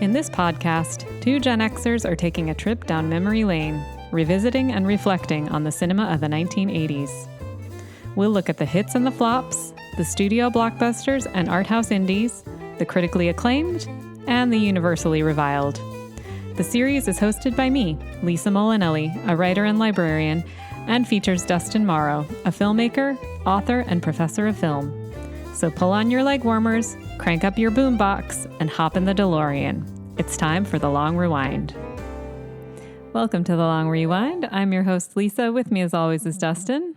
In this podcast, two Gen X-ers are taking a trip down memory lane, revisiting and reflecting on the cinema of the 1980s. We'll look at the hits and the flops, the studio blockbusters and art house indies, the critically acclaimed, and the universally reviled. The series is hosted by me, Lisa Molinelli, a writer and librarian, and features Dustin Morrow, a filmmaker, author, and professor of film. So pull on your legwarmers, crank up your boombox, and hop in the DeLorean. It's time for the Long Rewind. Welcome to the Long Rewind. I'm your host, Lisa. With me, as always, is Dustin.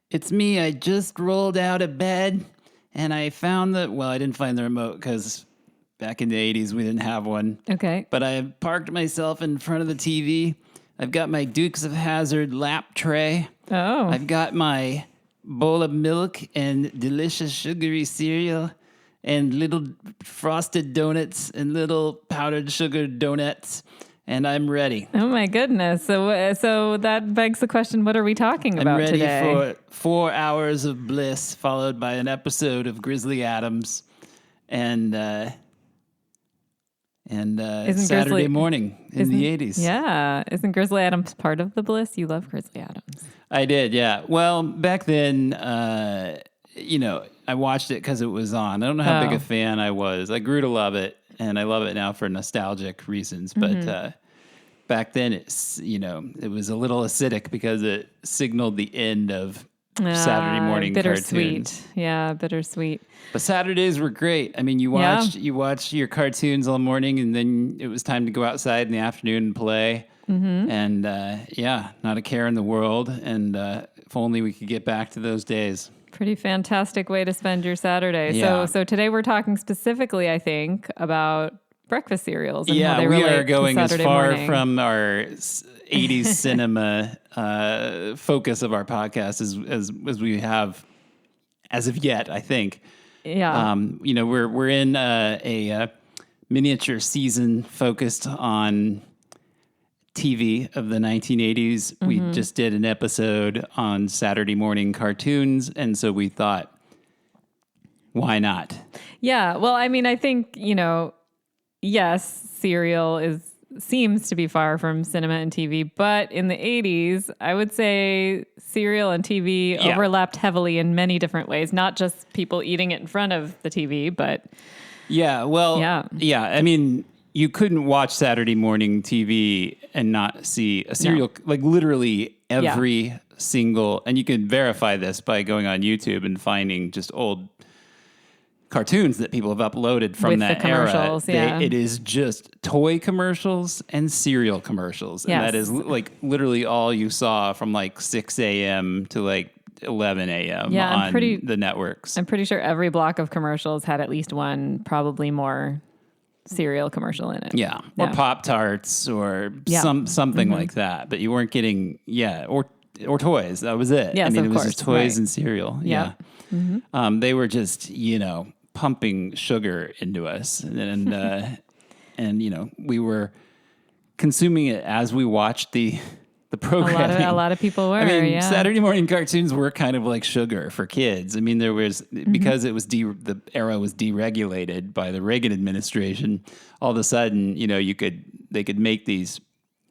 It's me. I just rolled out of bed, and I found I didn't find the remote because back in the 80s, we didn't have one. Okay. But I parked myself in front of the TV. I've got my Dukes of Hazzard lap tray. Oh. I've got my bowl of milk and delicious sugary cereal and little frosted donuts and little powdered sugar donuts, and I'm ready. Oh my goodness. So that begs the question, what are we talking about today? I'm ready for 4 hours of bliss, followed by an episode of Grizzly Adams and Saturday morning in the 80s. Yeah. Isn't Grizzly Adams part of the bliss? You love Grizzly Adams. I did, yeah. Well, back then, I watched it because it was on. I don't know how big a fan I was. I grew to love it, and I love it now for nostalgic reasons. But back then, it was a little acidic because it signaled the end of Saturday morning bittersweet. cartoons. Yeah, bittersweet. But Saturdays were great. I mean, you watched your cartoons all morning, and then it was time to go outside in the afternoon and play. Mm-hmm. And not a care in the world. And if only we could get back to those days. Pretty fantastic way to spend your Saturday. Yeah. So today we're talking specifically, I think, about breakfast cereals. And how they we relate are going to as Saturday far morning. from our 80s cinema focus of our podcast as we have as of yet, I think. Yeah. We're in a miniature season focused on TV of the 1980s. Mm-hmm. We just did an episode on Saturday morning cartoons, and so we thought, why not? Yeah. Well, I mean, I think, yes, cereal seems to be far from cinema and TV, but in the 80s, I would say cereal and TV overlapped heavily in many different ways, not just people eating it in front of the TV, but... Yeah, I mean, you couldn't watch Saturday morning TV and not see a cereal, like literally every single, and you can verify this by going on YouTube and finding just old cartoons that people have uploaded from with that the commercials, era. It is just toy commercials and cereal commercials. Yes. And that is like literally all you saw from like 6 a.m. to like 11 a.m. on the networks. I'm pretty sure every block of commercials had at least one, probably more, cereal commercial in it. Yeah. Or Pop-Tarts or something like that. But you weren't getting, or toys. That was it. Yes, it was course. just toys and cereal. Yeah. Mm-hmm. They were just, pumping sugar into us. And we were consuming it as we watched the programming. A lot of people were. Saturday morning cartoons were kind of like sugar for kids. I mean, there was because it was the era was deregulated by the Reagan administration. All of a sudden, they could make these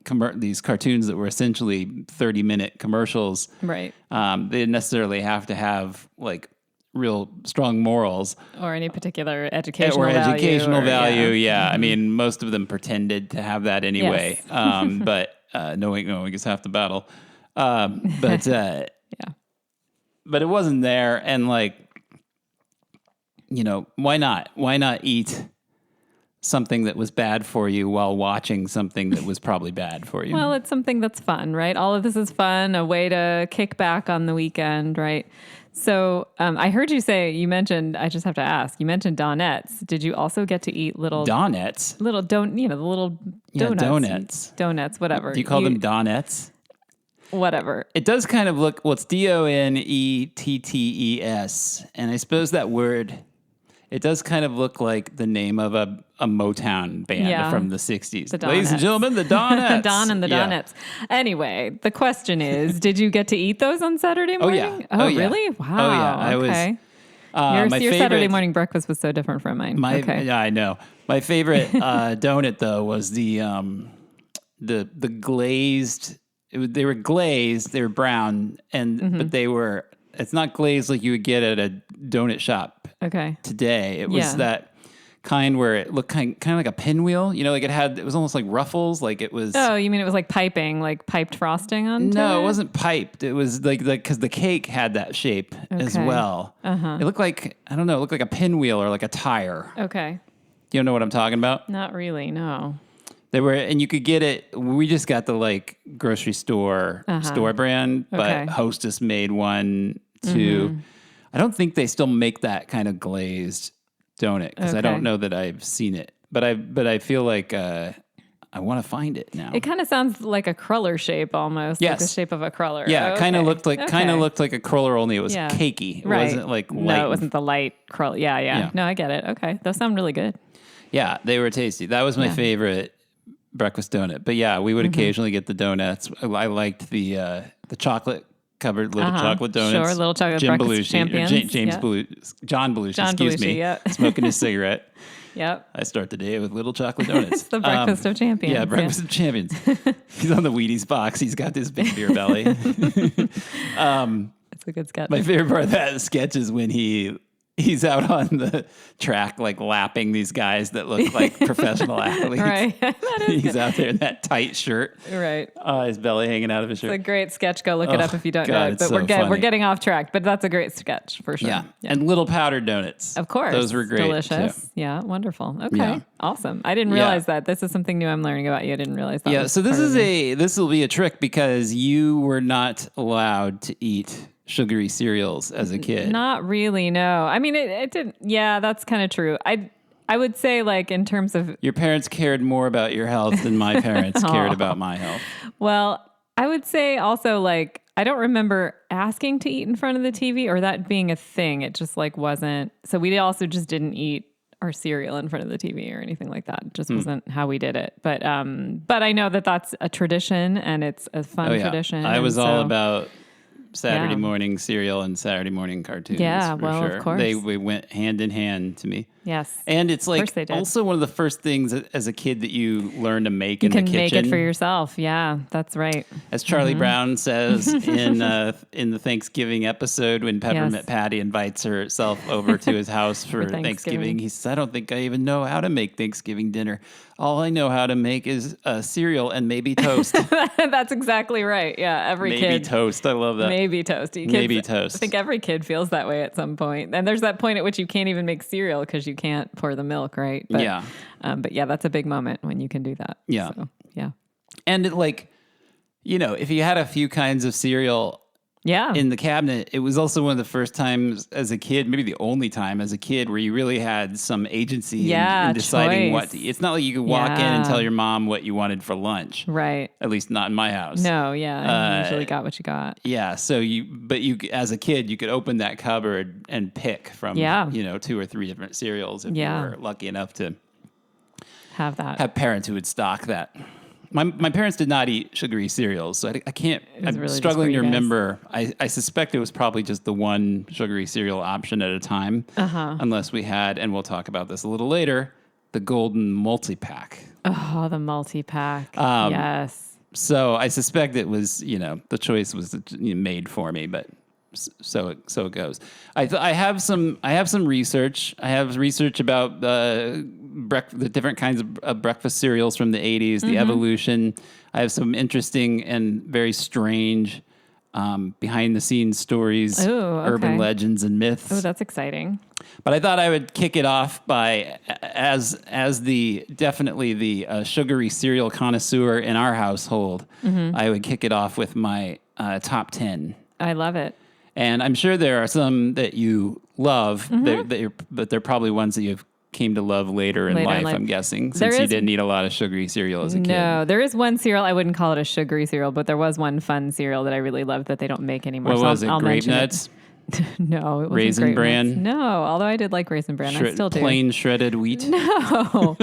cartoons that were essentially 30-minute commercials. Right. They didn't necessarily have to have like real strong morals or any particular educational value. Yeah. I mean, most of them pretended to have that anyway. Yes. But no, I guess half the battle. But it wasn't there. And like, why not? Why not eat something that was bad for you while watching something that was probably bad for you? Well, it's something that's fun, right? All of this is fun, a way to kick back on the weekend, right? So I heard you mentioned, I just have to ask, you mentioned donuts. Did you also get to eat little... Donuts? The little donuts. Donuts. Donuts, whatever. Do you call them donuts? Whatever. It does kind of look, it's Donettes. And I suppose that word, it does kind of look like the name of a Motown band from the 60s. Ladies and gentlemen, the Donettes. Don and the Donettes. Anyway, the question is, did you get to eat those on Saturday morning? Oh, yeah. Really? Wow. Oh, yeah. Okay. Your favorite Saturday morning breakfast was so different from mine. Yeah, I know. My favorite donut though was the glazed. They were glazed. They were brown, but they were. It's not glazed like you would get at a donut shop. Okay. Today, it was that kind where it looked kind of like a pinwheel. Like it was almost like ruffles. Like it was. Oh, you mean it was like piping, like piped frosting on? No, it wasn't piped. It was like because the cake had that shape as well. It looked like I don't know. It looked like a pinwheel or like a tire. Okay. Do you know what I'm talking about? Not really. No. They were, and you could get it. We just got the like grocery store brand, but Hostess made one too. I don't think they still make that kind of glazed donut because I don't know that I've seen it, but I feel like I want to find it now. It kind of sounds like a cruller shape almost. Yes. Like the shape of a cruller. Yeah, it kind of looked like a cruller, only it was cakey. It wasn't like light. No, it wasn't the light cruller. Yeah. No, I get it. Okay, those sound really good. Yeah, they were tasty. That was my favorite breakfast donut. But yeah, we would occasionally get the donuts. I liked the chocolate covered little chocolate donuts. Sure, little chocolate Jim breakfast champions. John Belushi, excuse me. Smoking his cigarette. Yep. I start the day with little chocolate donuts. It's the breakfast of champions. Yeah, breakfast of champions. He's on the Wheaties box. He's got this big beer belly. It's a good sketch. My favorite part of that sketch is when he's out on the track, like lapping these guys that look like professional athletes. Right. He's out there in that tight shirt. Right. His belly hanging out of his shirt. It's a great sketch. Go look it up if you don't know it. But we're getting off track. But that's a great sketch for sure. Yeah. And little powdered donuts. Of course. Those were great. Delicious. Too. Yeah. Wonderful. Okay. Awesome. I didn't realize that. This is something new I'm learning about you. I didn't realize that. Yeah. So this will be a trick because you were not allowed to eat sugary cereals as a kid. Not really, no. I mean, it didn't. Yeah, that's kind of true. I would say, like, in terms of your parents cared more about your health than my parents cared about my health. Well, I would say also, like, I don't remember asking to eat in front of the TV or that being a thing. It just like wasn't. So we also just didn't eat our cereal in front of the TV or anything like that. It just wasn't how we did it. But I know that that's a tradition and it's a fun tradition. I was all about Saturday morning cereal and Saturday morning cartoons. Yeah, for sure. Of course. They went hand in hand to me. Yes. And it's like also one of the first things as a kid that you learn to make in the kitchen. You can make it for yourself. Yeah, that's right. As Charlie Brown says in the Thanksgiving episode when Peppermint Patty invites herself over to his house for Thanksgiving, he says, I don't think I even know how to make Thanksgiving dinner. All I know how to make is cereal and maybe toast. That's exactly right. Yeah, every kid. Maybe toast. I love that. Maybe toast. Maybe toast. I think every kid feels that way at some point. And there's that point at which you can't even make cereal because you can't pour the milk, right? But, yeah. But yeah, that's a big moment when you can do that. Yeah. So, yeah. And if you had a few kinds of cereal in the cabinet, it was also one of the first times as a kid, maybe the only time as a kid, where you really had some agency in deciding what to eat. It's not like you could walk in and tell your mom what you wanted for lunch. Right. At least not in my house. No, yeah. You usually got what you got. Yeah. So you as a kid, you could open that cupboard and pick from, 2 or 3 different cereals if you were lucky enough to have parents who would stock that. My parents did not eat sugary cereals, so I can't. I'm really struggling to remember. I suspect it was probably just the one sugary cereal option at a time, unless we had, and we'll talk about this a little later, the golden multi-pack. Oh, the multi-pack. Yes. So I suspect it was, the choice was made for me, but so it goes. I have some research. I have research about the different kinds of breakfast cereals from the 80s, the evolution. I have some interesting and very strange behind the scenes stories, urban legends and myths. Oh, that's exciting. But I thought I would kick it off by as the sugary cereal connoisseur in our household. I would kick it off with my top 10. I love it. And I'm sure there are some that you love, but they're probably ones that you've came to love later in life, I'm guessing, since you didn't eat a lot of sugary cereal as a kid. No, there is one cereal, I wouldn't call it a sugary cereal, but there was one fun cereal that I really loved that they don't make anymore. What was it, Grape Nuts? No, it wasn't Raisin Great Bran? Mix. No, although I did like Raisin Bran. I still do. Plain shredded wheat? No.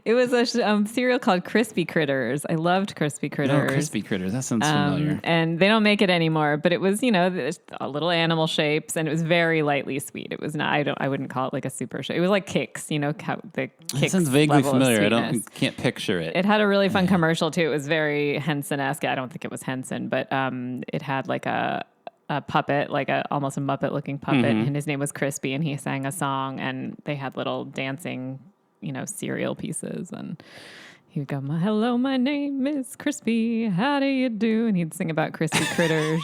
It was a cereal called Crispy Critters. I loved Crispy Critters. Oh, Crispy Critters. That sounds familiar. And they don't make it anymore, but it was, little animal shapes, and it was very lightly sweet. It was not, I wouldn't call it like a super shape. It was like Kix, the Kix. That sounds vaguely familiar. I can't picture it. It had a really fun commercial too. It was very Henson-esque. I don't think it was Henson, but it had like a puppet, like almost a Muppet looking puppet, and his name was Crispy, and he sang a song, and they had little dancing, cereal pieces, and he would go, hello, my name is Crispy, how do you do? And he'd sing about Crispy Critters.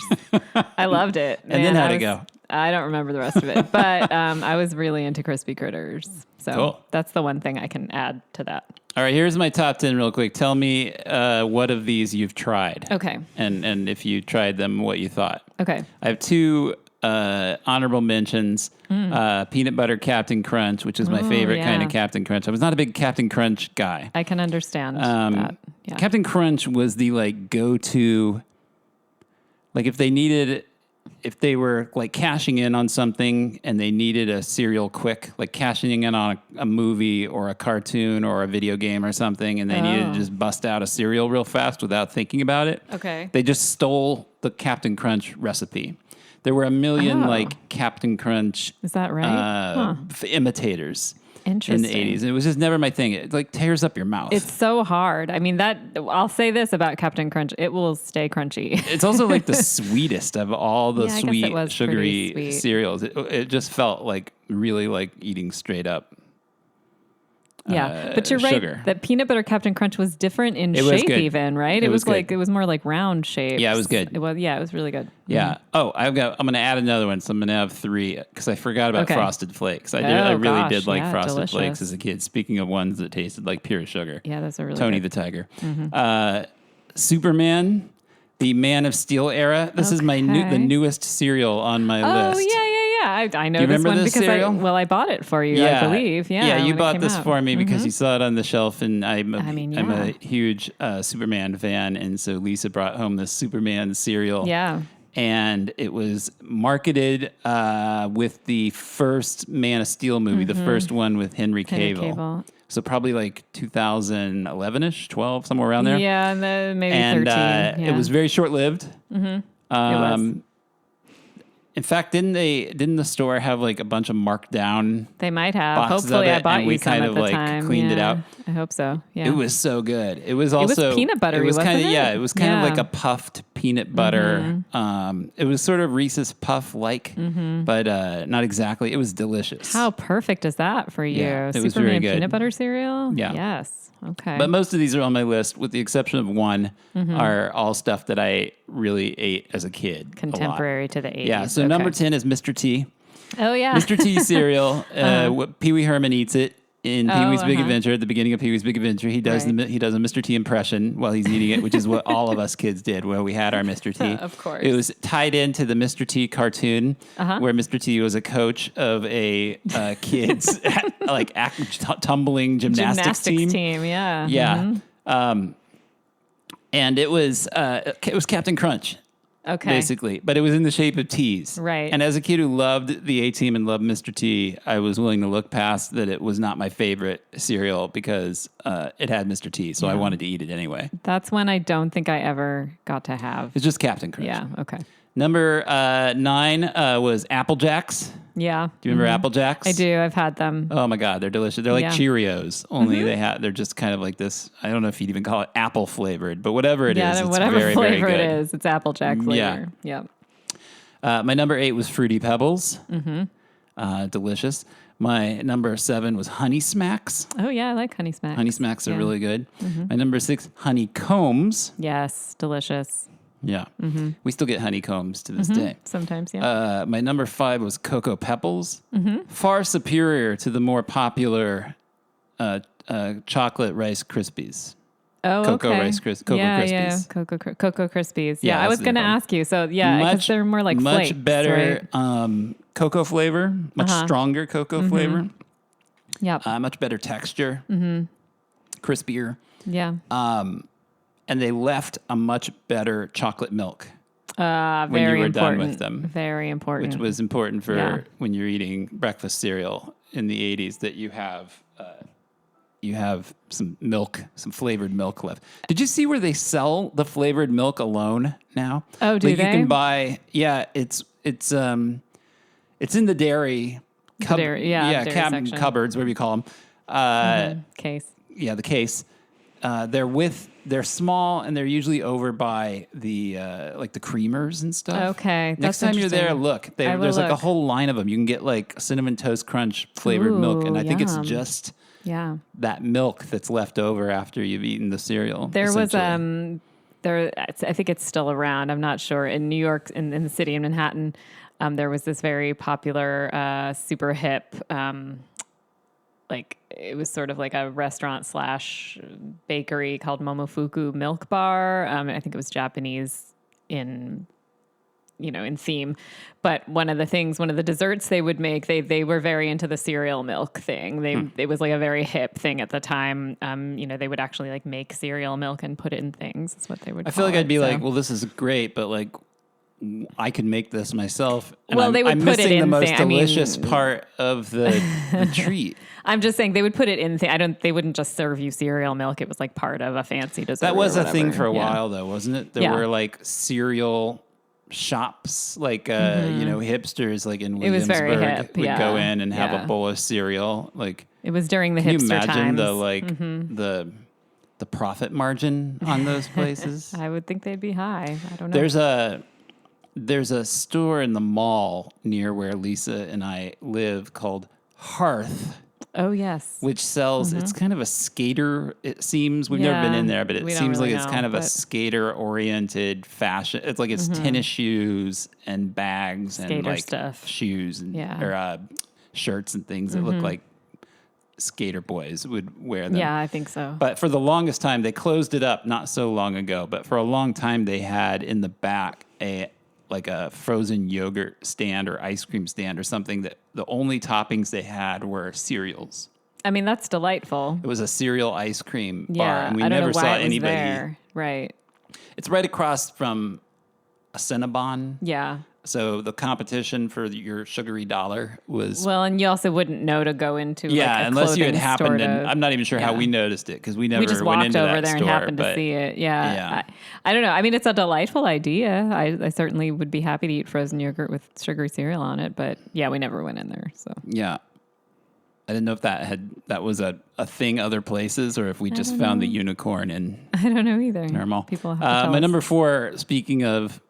I loved it. And then how'd it go? I don't remember the rest of it, but I was really into Crispy Critters. So That's the one thing I can add to that. All right, here's my top 10 real quick. Tell me what of these you've tried. Okay. And if you tried them, what you thought. Okay. I have two honorable mentions. Peanut Butter Captain Crunch, which is my favorite kind of Captain Crunch. I was not a big Captain Crunch guy. I can understand that. Yeah. Captain Crunch was the go-to, if they were cashing in on something and they needed a cereal quick, cashing in on a movie or a cartoon or a video game or something, and they needed to just bust out a cereal real fast without thinking about it. Okay. They just stole the Captain Crunch recipe. There were a million Captain Crunch Is that right? imitators in the Interesting. 80s. And it was just never my thing. It tears up your mouth. It's so hard. I mean, I'll say this about Captain Crunch. It will stay crunchy. It's also the sweetest of all the sweet, sugary sweet. cereals. It just felt really eating straight up. Yeah, but you're right. Sugar. That peanut butter Captain Crunch was different in It was shape, good. even right. It was good. it was more like round shape. Yeah, it was good. It was really good. Yeah. Oh, I'm going to add another one. So I'm going to have three because I forgot about Okay. Frosted Flakes. I really did like yeah, Frosted delicious. Flakes as a kid. Speaking of ones that tasted like pure sugar. Yeah, those are really Tony good. the Tiger. Superman, the Man of Steel era. This is the newest cereal on my list. Oh yeah. I know Do you this remember one this because cereal? I bought it for you. I believe. Yeah. Yeah, you when it bought came this out. for me because you saw it on the shelf, and I'm yeah. a huge Superman fan, and so Lisa brought home this Superman cereal. Yeah. And it was marketed with the first Man of Steel movie, the first one with Henry Cavill. So probably 2011-ish, 12, somewhere around there. Yeah, and then maybe and 13. Yeah. it was very short-lived. It was. In fact, didn't the store have a bunch of marked down? They might have. Boxes Hopefully, of it, I bought and we you some kind at of the time. cleaned it out. I hope so. Yeah. It was so good. It was also peanut buttery, It was wasn't kind of it? It was kind of Yeah. like a puffed peanut butter. It was sort of Reese's Puff but not exactly. It was delicious. How perfect is that for you? Yeah, it Superman was very good. peanut butter cereal? Yeah. Yes. Okay. But most of these are on my list, with the exception of one, are all stuff that I really ate as a kid. Contemporary to the 80s. Yeah. So Okay. number 10 is Mr. T. Oh, yeah. Mr. T cereal. Pee Wee Herman eats it in Pee Wee's Big Adventure. At the beginning of Pee Wee's Big Adventure, he does Right. he does a Mr. T impression while he's eating it, which is what all of us kids did when we had our Mr. T. Of course. It was tied into the Mr. T cartoon, where Mr. T was a coach of a kids tumbling gymnastics team. Yeah. Yeah. And it was Captain Crunch. Okay. Basically, but it was in the shape of T's. Right. And as a kid who loved the A-Team and loved Mr. T, I was willing to look past that it was not my favorite cereal because it had Mr. T, so I wanted to eat it anyway. That's one I don't think I ever got to have. It's just Captain Crunch. Yeah. Okay. Number 9 was Apple Jacks. Yeah. Do you remember Apple Jacks? I do. I've had them. Oh my God, they're delicious. They're like Yeah. Cheerios, only they're just kind of like this. I don't know if you'd even call it apple flavored, but whatever it is, Yeah, it's whatever very, flavor very good. it is, it's Applejack flavor. Yeah. My number 8 was Fruity Pebbles. Delicious. My number 7 was Honey Smacks. Oh yeah, I like Honey Smacks. Honey Smacks are Yeah. really good. My number 6, Honeycombs. Yes, delicious. Yeah. We still get honeycombs to this day. Sometimes, yeah. My number 5 was Cocoa Pebbles. Far superior to the more popular chocolate Rice Krispies. Oh, Cocoa okay. Rice Cocoa yeah, Krispies. Yeah, Cocoa Krispies. Yeah, Yeah, I was that's what going to they call ask you. So, yeah, because they're more like much flakes, better right? cocoa flavor, much stronger cocoa flavor, Yep. much better texture, crispier. Yeah. And they left a much better chocolate milk. when you were done with them. Very important. Which was important for when you're eating breakfast cereal in the 80s, that you have some milk, some flavored milk left. Did you see where they sell the flavored milk alone now? Oh, do they? You can buy, it's in the dairy, dairy section. Cupboards, whatever you call them. Case. Yeah, the case. They're small, and they're usually over by the like the creamers and stuff. Okay, next time you're there, look. There's like a whole line of them. You can get like cinnamon toast crunch flavored milk, and I think it's just that milk that's left over after you've eaten the cereal. There was I think it's still around. I'm not sure. In New York, in the city in Manhattan, there was this very popular, super hip. Like it was sort of like a restaurant / bakery called Momofuku Milk Bar. I think it was Japanese in theme. But one of the desserts they would make, they were very into the cereal milk thing. It was like a very hip thing at the time. They would actually like make cereal milk and put it in things. That's what they would. I feel like I'd be like, well, this is great, but like, I could make this myself. And well, they would I'm put it in the most delicious part of the treat. I'm just saying they would put it in. They wouldn't just serve you cereal milk. It was like part of a fancy dessert. That was a thing for a while, though, wasn't it? There were like cereal shops, like hipsters, like in Williamsburg, it was very hip, would go in and have a bowl of cereal. Like it was during the hipster times. Can you imagine the profit margin on those places? I would think they'd be high. I don't know. There's a store in the mall near where Lisa and I live called Hearth. Oh, yes. Which sells, it's kind of a skater, it seems. We've never been in there, but it seems like it's kind of a skater-oriented fashion. It's like it's tennis shoes and bags and like stuff. Shoes and or shirts and things that look like skater boys would wear them. Yeah, I think so. But for the longest time, they closed it up not so long ago, but for a long time they had in the back a frozen yogurt stand or ice cream stand or something that the only toppings they had were cereals. I mean, that's delightful. It was a cereal ice cream bar, and we never saw anybody. There. Right. It's right across from a Cinnabon. Yeah. So the competition for your sugary dollar was... Well, and you also wouldn't know to go into a unless you had happened. I'm not even sure how we noticed it, because we never just went walked into over that there store, and happened to see it. Yeah. I don't know. I mean, it's a delightful idea. I certainly would be happy to eat frozen yogurt with sugary cereal on it, but yeah, we never went in there. So yeah. I didn't know if that was a thing other places, or if we just found the unicorn in... I don't know either. Normal. People have to tell my us. number 4, speaking of,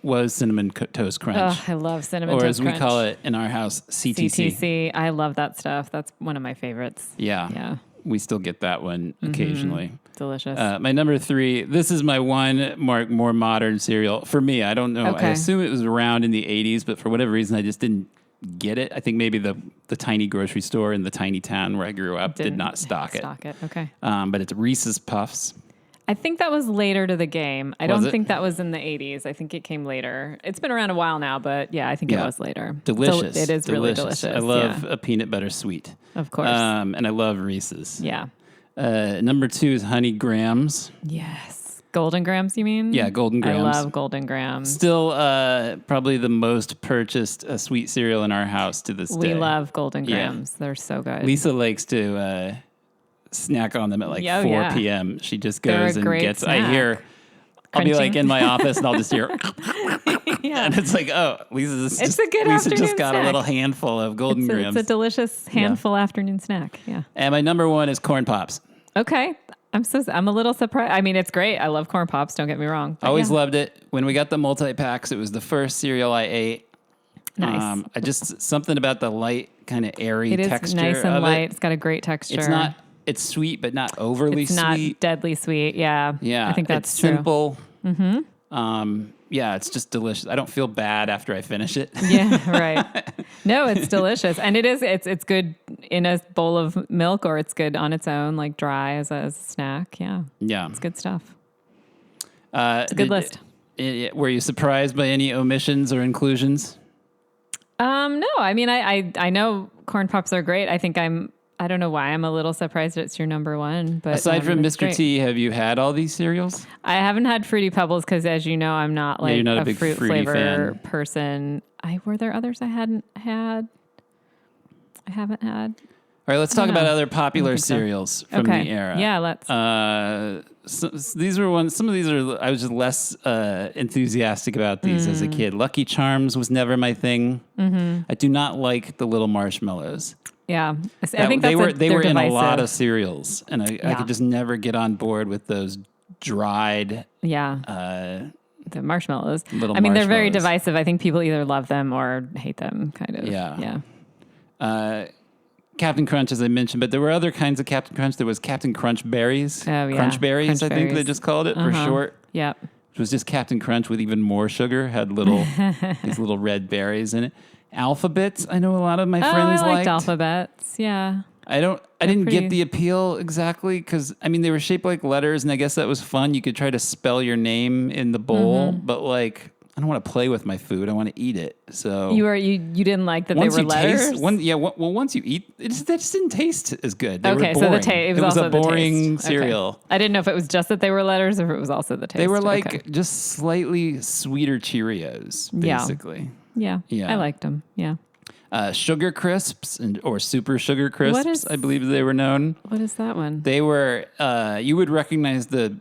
was Cinnamon Toast Crunch. Oh, I love Cinnamon Toast Crunch. Or as we call it in our house, CTC. CTC. I love that stuff. That's one of my favorites. Yeah. We still get that one occasionally. Delicious. My number 3, this is my one more modern cereal. For me, I don't know. Okay. I assume it was around in the 80s, but for whatever reason, I just didn't get it. I think maybe the tiny grocery store in the tiny town where I grew up did not stock it. Okay. But it's Reese's Puffs. I think that was later to the game. I don't think that was in the 80s. I think it came later. It's been around a while now, but yeah, I think it was later. Delicious. It is really delicious. I love a peanut butter sweet. Of course. And I love Reese's. Yeah. Number 2 is Honey Grahams. Yes. Golden Grahams, you mean? Yeah, Golden Grahams. I love Golden Grahams. Still probably the most purchased sweet cereal in our house to this day. We love Golden Grahams. They're so good. Lisa likes to snack on them at like 4 p.m. She just goes and gets... Snack. I hear... I'll be like in my office and I'll just hear... And it's like, Lisa just got a little handful of Golden Grahams. It's a delicious handful afternoon snack. Yeah. And my number 1 is Corn Pops. Okay. I'm a little surprised. I mean, it's great. I love Corn Pops. Don't get me wrong. Always loved it. When we got the multi-packs, it was the first cereal I ate. Nice. I just something about the light, kind of airy texture. It is nice and light. It's got a great texture. It's sweet, but not overly sweet. It's not deadly sweet. Yeah. Yeah. I think that's it's true. Simple. Mm-hmm. Yeah, it's just delicious. I don't feel bad after I finish it. Yeah, right. No, it's delicious. And it's good in a bowl of milk, or it's good on its own, like dry as a snack. Yeah. Yeah. It's good stuff. It's a good list. Were you surprised by any omissions or inclusions? No, I mean, I know Corn Pops are great. I think I'm I don't know why I'm a little surprised it's your number one. But aside from it's Mr. great. T, have you had all these cereals? I haven't had Fruity Pebbles because, as you know, I'm not like you're not a big fruit fruity flavor fan. person. Were there others I hadn't had? I haven't had. All right, let's talk about other I popular don't think so. cereals from Okay. the era. Yeah, let's. These were ones. Some of these are. I was just less enthusiastic about these as a kid. Lucky Charms was never my thing. Mm-hmm. I do not like the little marshmallows. Yeah, I think they that's were in divisive. a lot of cereals, and I could just never get on board with those dried. Yeah. The marshmallows. Little I mean, they're very marshmallows. divisive. I think people either love them or hate them, kind of. Yeah. Yeah. Captain Crunch, as I mentioned, but there were other kinds of Captain Crunch. There was Captain Crunch Berries. Oh, yeah. Crunch Berries, Crunch I think they Berries. just called it for short. Yep. Which was just Captain Crunch with even more sugar. Had these little red berries in it. Alphabets, I know a lot of my friends I liked liked. alphabets. Yeah. I didn't pretty- get the appeal exactly because I mean they were shaped like letters, and I guess that was fun. You could try to spell your name in the bowl, but like I don't want to play with my food. I want to eat it. So You didn't like that they were letters? Once you eat, they just didn't taste as good. They Okay, were so boring. it was also a boring the taste. cereal. Okay. I didn't know if it was just that they were letters or if it was also the taste. They were like Okay. just slightly sweeter Cheerios, Yeah. basically. Yeah. Yeah. I liked them. Yeah. Sugar Crisps or Super Sugar Crisps, I believe they were known. What is that one? They were. You would recognize the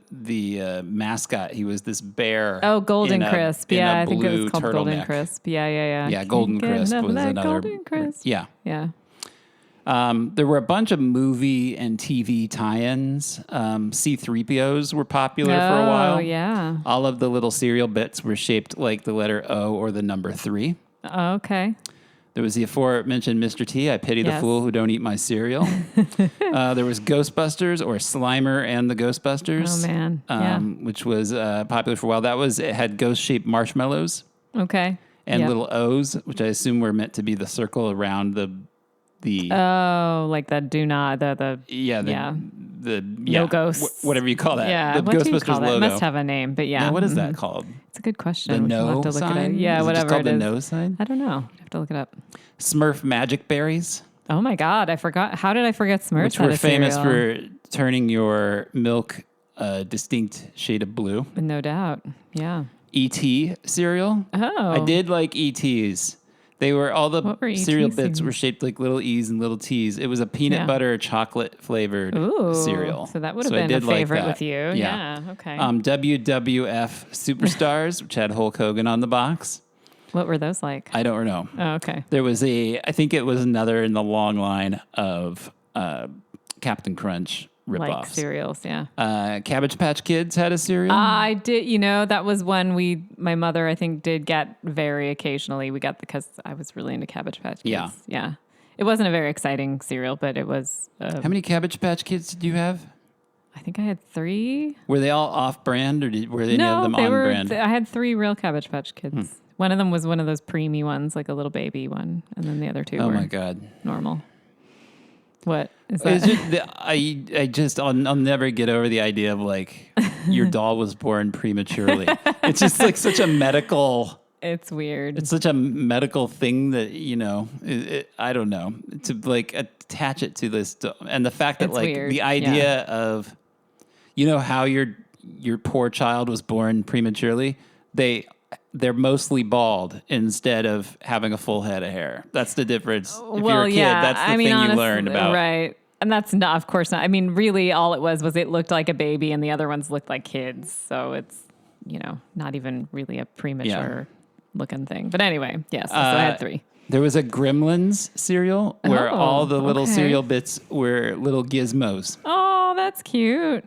mascot. He was this bear. Oh, Golden in a- Crisp. in a Yeah, I think it was blue called Golden turtleneck. Crisp. Yeah. Yeah, Golden Can't get Crisp enough of was that another. Golden Crisp. Yeah. Yeah. There were a bunch of movie and TV tie-ins. C-3POs were popular for a while. Oh, yeah. All of the little cereal bits were shaped like the letter O or the number 3. Oh, okay. There was the aforementioned Mr. T. I pity the Yes. fool who don't eat my cereal. There was Ghostbusters or Slimer and the Ghostbusters. Oh, man. Yeah. Which was popular for a while. It had ghost-shaped marshmallows Okay. and Yep. little O's, which I assume were meant to be the circle around the Oh, like the do not, the no ghosts. whatever you call that. Yeah, The what do you Ghostbusters call that? It logo. must have a name, but yeah. Yeah, what is that called? It's a good question. The We'll no have to look sign? It up. Yeah, Is it just whatever called it is. the no sign? I don't know. I have to look it up. Smurf Magic Berries, Oh my God, I forgot. How did I forget Smurfs? which had were a famous cereal? for turning your milk a distinct shade of blue. No doubt. Yeah. E.T. cereal. Oh. I did like E.T.'s. They were all the What were ET cereal bits were cereals? shaped like little E's and little T's. It was a peanut Yeah. butter chocolate flavored Ooh, cereal. So that would have I been a did like favorite that. with you. Yeah. Okay. WWF Superstars, which had Hulk Hogan on the box. What were those like? I don't know. Oh, okay. There was I think it was another in the long line of Captain Crunch Like ripoffs. cereals, yeah. Cabbage Patch Kids had a cereal. I did, that was one my mother, I think, did get very occasionally. We got because I was really into Cabbage Patch Kids. Yeah. Yeah. It wasn't a very exciting cereal, but it was, How many Cabbage Patch Kids did you have? I think I had 3. Were they all off-brand, or were any of them they on-brand? I had 3 real Cabbage Patch Kids. One of them was one of those preemie ones, like a little baby one. And then the other 2 Oh were my God! normal. What is It's that? just I'll never get over the idea of like your doll was born prematurely. It's just like such a medical. It's weird. It's such a medical thing that I don't know, to like attach it to this, and the fact that It's like weird. the idea of how your poor child was born prematurely, they're mostly bald instead of having a full head of hair. That's the difference. If you're a kid, that's the thing you learn about. Right. And that's not, of course not. I mean, really all it was it looked like a baby and the other ones looked like kids. So it's, not even really a premature looking thing. But anyway, yes. So I had 3. There was a Gremlins cereal where all the little okay. cereal bits were little gizmos. Oh, that's cute.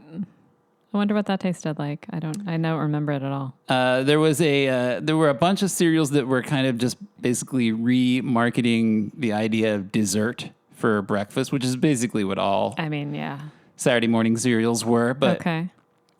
I wonder what that tasted like. I don't remember it at all. There were a bunch of cereals that were kind of just basically remarketing the idea of dessert for breakfast, which is basically what all I mean, yeah. Saturday morning cereals were. But Okay.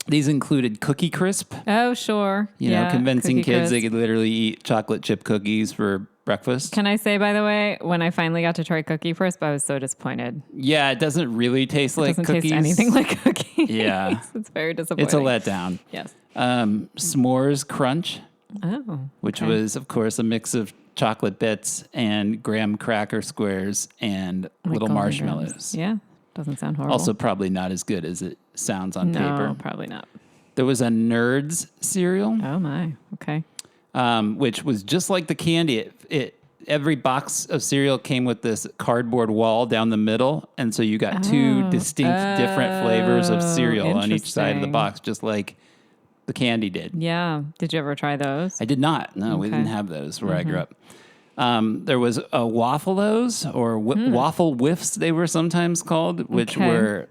these included Cookie Crisp. Oh, sure. Convincing Cookie kids they Crisp. could literally eat chocolate chip cookies for breakfast. Can I say, by the way, when I finally got to try Cookie Crisp, I was so disappointed. Yeah, it doesn't really taste It like doesn't cookies. taste anything like cookies. Yeah. It's very disappointing. It's a letdown. Yes. S'mores Crunch, Oh. which okay. was, of course, a mix of chocolate bits and graham cracker squares and Like little golden marshmallows. grams. Yeah, doesn't sound horrible. Also probably not as good as it sounds on paper. No, probably not. There was a Nerds cereal, Oh my, okay. which was just like the candy. Every box of cereal came with this cardboard wall down the middle, and so you got two distinct different flavors of cereal on each side of the interesting. box, just like the candy did. Yeah. Did you ever try those? I did not. No, we Okay. didn't have those where I grew up. There was a Waffle-Os or Waffle Whiffs, they were sometimes called, which Okay. were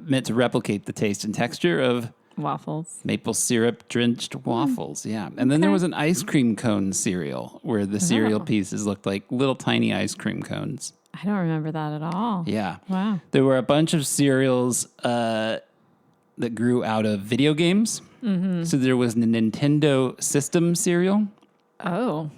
meant to replicate the taste and texture of Waffles. maple syrup drenched waffles. Yeah. And then there was an ice cream cone cereal where the cereal pieces looked like little tiny ice cream cones. I don't remember that at all. Yeah. Wow. There were a bunch of cereals that grew out of video games. So there was the Nintendo System cereal. Oh.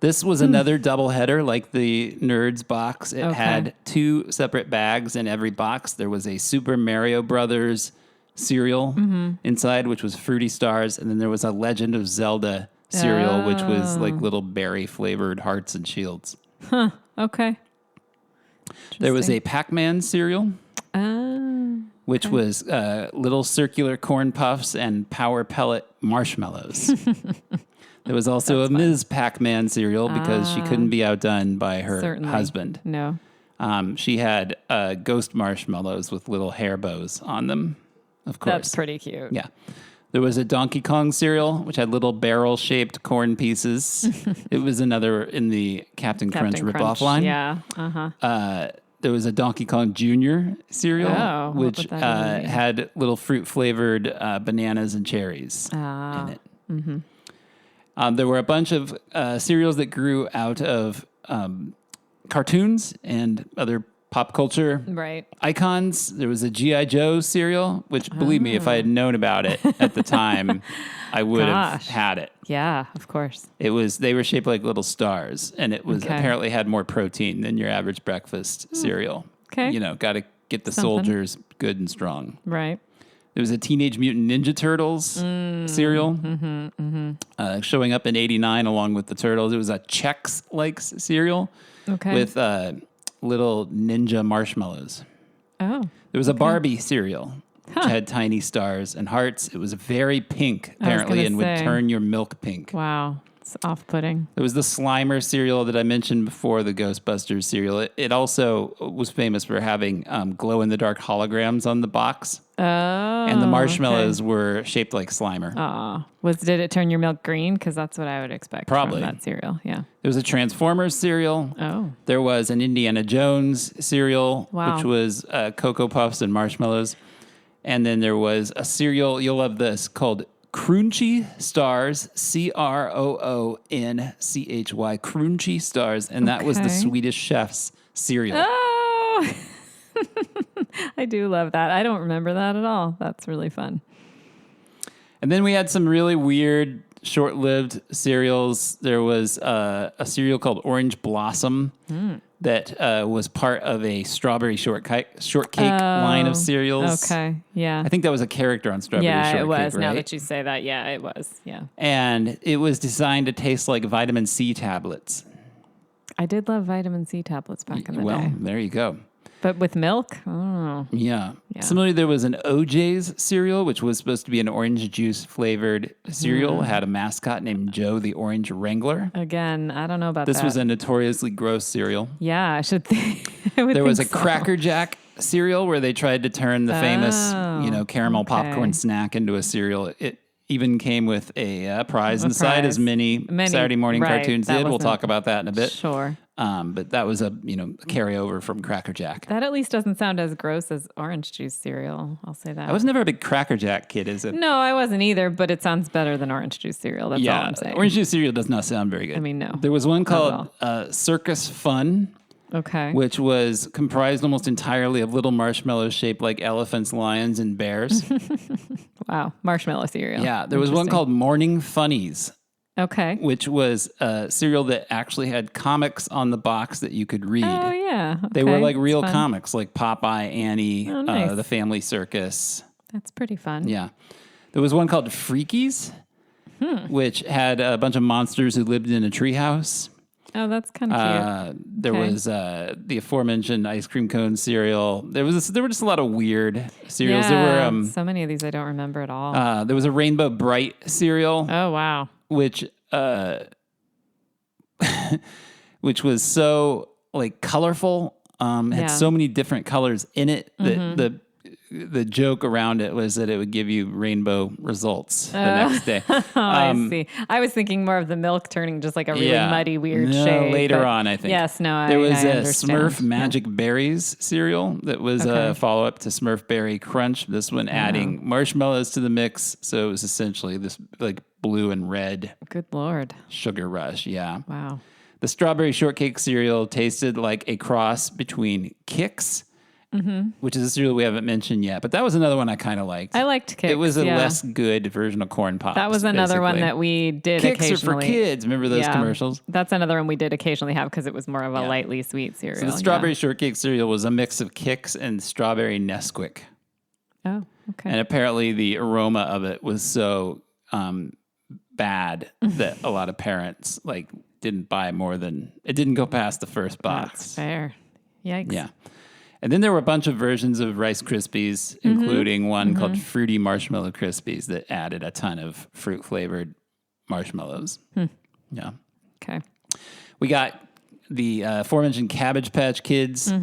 This was another doubleheader like the Nerds box. It had two separate bags in every box. There was a Super Mario Brothers cereal inside, which was Fruity Stars. And then there was a Legend of Zelda cereal, which was like little berry flavored hearts and shields. Okay. There was a Pac-Man cereal, Oh. which was little circular corn puffs and Power Pellet marshmallows. There was also a Ms. Pac-Man cereal because she couldn't be outdone by her Certainly. husband. No. She had ghost marshmallows with little hair bows on them, of course. That's pretty cute. Yeah. There was a Donkey Kong cereal, which had little barrel-shaped corn pieces. It was another in the Captain Crunch ripoff line. Yeah. Uh-huh. There was a Donkey Kong Jr. cereal, Oh, what which would that even be? had little fruit-flavored bananas and cherries in it. There were a bunch of cereals that grew out of cartoons and other pop culture Right. icons. There was a G.I. Joe cereal, which, believe me, if I had known about it at the time, I would have Gosh. had it. Yeah, of course. They were shaped like little stars, and it was apparently had more protein than your average breakfast cereal. Okay. You know, got to get the Something. soldiers good and strong. Right. There was a Teenage Mutant Ninja Turtles cereal showing up in '89 along with the Turtles. It was a Chex-like cereal Okay. with little ninja marshmallows. Oh. There was a Barbie cereal which had tiny stars and hearts. It was very pink, apparently, gonna and would say. turn your milk pink. Wow. It's off-putting. There was the Slimer cereal that I mentioned before, the Ghostbusters cereal. It also was famous for having glow-in-the-dark holograms on the box. Oh. And the marshmallows were shaped like Slimer. Did it turn your milk green? Because that's what I would expect Probably. from that cereal. Yeah. There was a Transformers cereal. Oh. There was an Indiana Jones cereal, Wow. which was Cocoa Puffs and marshmallows. And then there was a cereal, you'll love this, called Crunchy Stars, Croonchhy, Crunchy Stars. And that was the Okay. Swedish Chef's cereal. Oh. I do love that. I don't remember that at all. That's really fun. And then we had some really weird, short-lived cereals. There was a cereal called Orange Blossom that was part of a strawberry shortcake line of cereals. Okay. Yeah. I think that was a character on Strawberry Yeah, Shortcake, it was. right? Now that you say that, yeah, it was. Yeah. And it was designed to taste like vitamin C tablets. I did love vitamin C tablets back in the Well, day. there you go. But with milk? Oh. Yeah. Yeah. Similarly, there was an OJ's cereal, which was supposed to be an orange juice flavored cereal. It had a mascot named Joe the Orange Wrangler. Again, I don't know about This that. was a notoriously gross cereal. Yeah, I should think. There was a Cracker Jack cereal where they tried to turn the famous, caramel popcorn snack into a cereal. It even came with a prize inside, as many Saturday morning right, cartoons that did. We'll wasn't- talk about that in a bit. Sure. But that was a carryover from Cracker Jack. That at least doesn't sound as gross as orange juice cereal. I'll say that. I was never a big Cracker Jack kid, is it? No, I wasn't either, but it sounds better than orange juice cereal. That's all I'm saying. Orange juice cereal does not sound very good. I mean, no. There was one Not called at Circus Fun, Okay. which was comprised almost entirely of little marshmallows shaped like elephants, lions, and bears. Wow. Marshmallow cereal. Yeah, there was one Interesting. called Morning Funnies, Okay. which was a cereal that actually had comics on the box that you could read. Oh, yeah. They were Okay. like real That's fun. comics, like Popeye, Annie, Oh, nice. The Family Circus. That's pretty fun. Yeah. There was one called Freakies, which had a bunch of monsters who lived in a treehouse. Oh, that's kind of cute. There was the aforementioned ice cream cone cereal. There were just a lot of weird cereals. Yeah, There were so many of these I don't remember at all. there was a Rainbow Bright cereal. Oh, wow. Which which was so like colorful. Had so many different colors in it that the joke around it was that it would give you rainbow results the next day. I see. I was thinking more of the milk turning just like a really muddy, weird shade. Later on, I think. Yes, no, there was I a understand. Smurf Magic Berries cereal that was a follow-up to Smurf Berry Crunch. This one adding marshmallows to the mix, so it was essentially this like blue and red. Good Lord. Sugar rush, yeah. Wow. The strawberry shortcake cereal tasted like a cross between Kix, which is a cereal we haven't mentioned yet, but that was another one I kind of liked. I liked Kix. It was a less good version of Corn Pops. That was another one that we did Kix occasionally. are for kids. Remember those commercials? That's another one we did occasionally have because it was more of a lightly sweet cereal. So the strawberry shortcake cereal was a mix of Kix and strawberry Nesquik. Oh, okay. And apparently the aroma of it was so bad that a lot of parents didn't buy more than it didn't go past the first box. That's fair. Yikes. Yeah. And then there were a bunch of versions of Rice Krispies, including one called Fruity Marshmallow Krispies that added a ton of fruit-flavored marshmallows. Yeah. Okay. We got the aforementioned Cabbage Patch Kids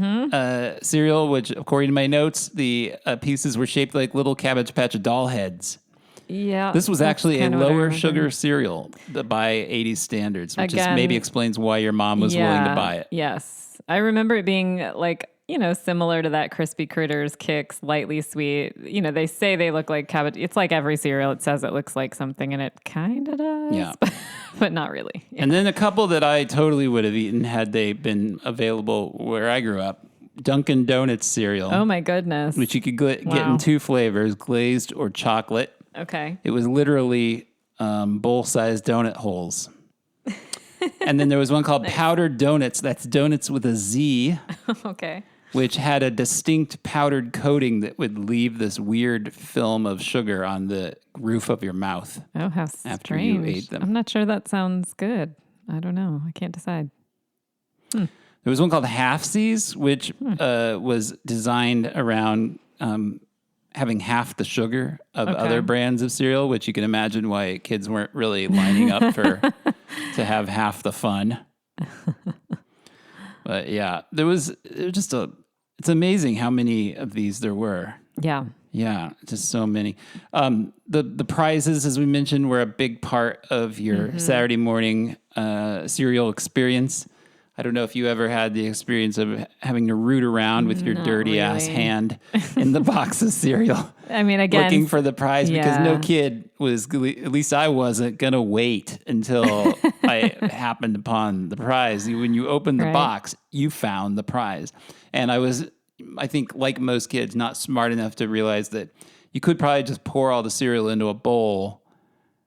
cereal, which, according to my notes, the pieces were shaped like little Cabbage Patch doll heads. Yeah. This was actually a lower sugar cereal by 80s standards, which maybe explains why your mom was willing to buy it. Yes. I remember it being similar to that Crispy Critters Kix, lightly sweet. They say they look like cabbage. It's like every cereal. It says it looks like something, and it kind of does. Yeah. But not really. Yeah. And then a couple that I totally would have eaten had they been available where I grew up. Dunkin' Donuts cereal. Oh, my goodness. Which you could get in two flavors, glazed or chocolate. Okay. It was literally bowl-sized donut holes. And then there was one called Powdered Donuts. That's donuts with a Z. Okay. Which had a distinct powdered coating that would leave this weird film of sugar on the roof of your mouth. Oh, how strange. After you ate them. I'm not sure that sounds good. I don't know. I can't decide. There was one called Half-Seas, which was designed around having half the sugar of other brands of cereal, which you can imagine why kids weren't really lining up to have half the fun. But yeah, it's amazing how many of these there were. Yeah. Yeah, just so many. The prizes, as we mentioned, were a big part of your Saturday morning cereal experience. I don't know if you ever had the experience of having to root around with your dirty ass hand in the box of cereal. I mean, again, looking for the prize because no kid was, at least I wasn't, going to wait until I happened upon the prize. When you opened the box, you found the prize. And I think, like most kids, not smart enough to realize that you could probably just pour all the cereal into a bowl.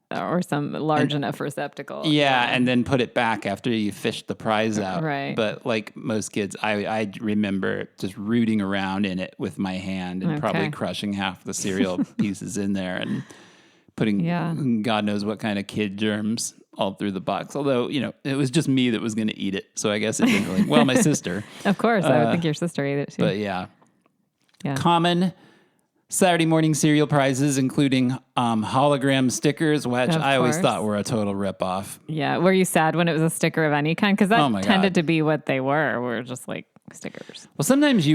Or some large enough receptacle. Yeah, and then put it back after you fished the prize out. Right. But like most kids, I remember just rooting around in it with my hand and probably crushing half the cereal pieces in there and putting God knows what kind of kid germs all through the box. Although, it was just me that was going to eat it. So I guess it didn't really... Well, my sister. Of course, I would think your sister ate it too. But yeah. Common Saturday morning cereal prizes, including hologram stickers, which I always thought were a total ripoff. Yeah. Were you sad when it was a sticker of any kind? Because that tended to be what they were just like stickers. Well, sometimes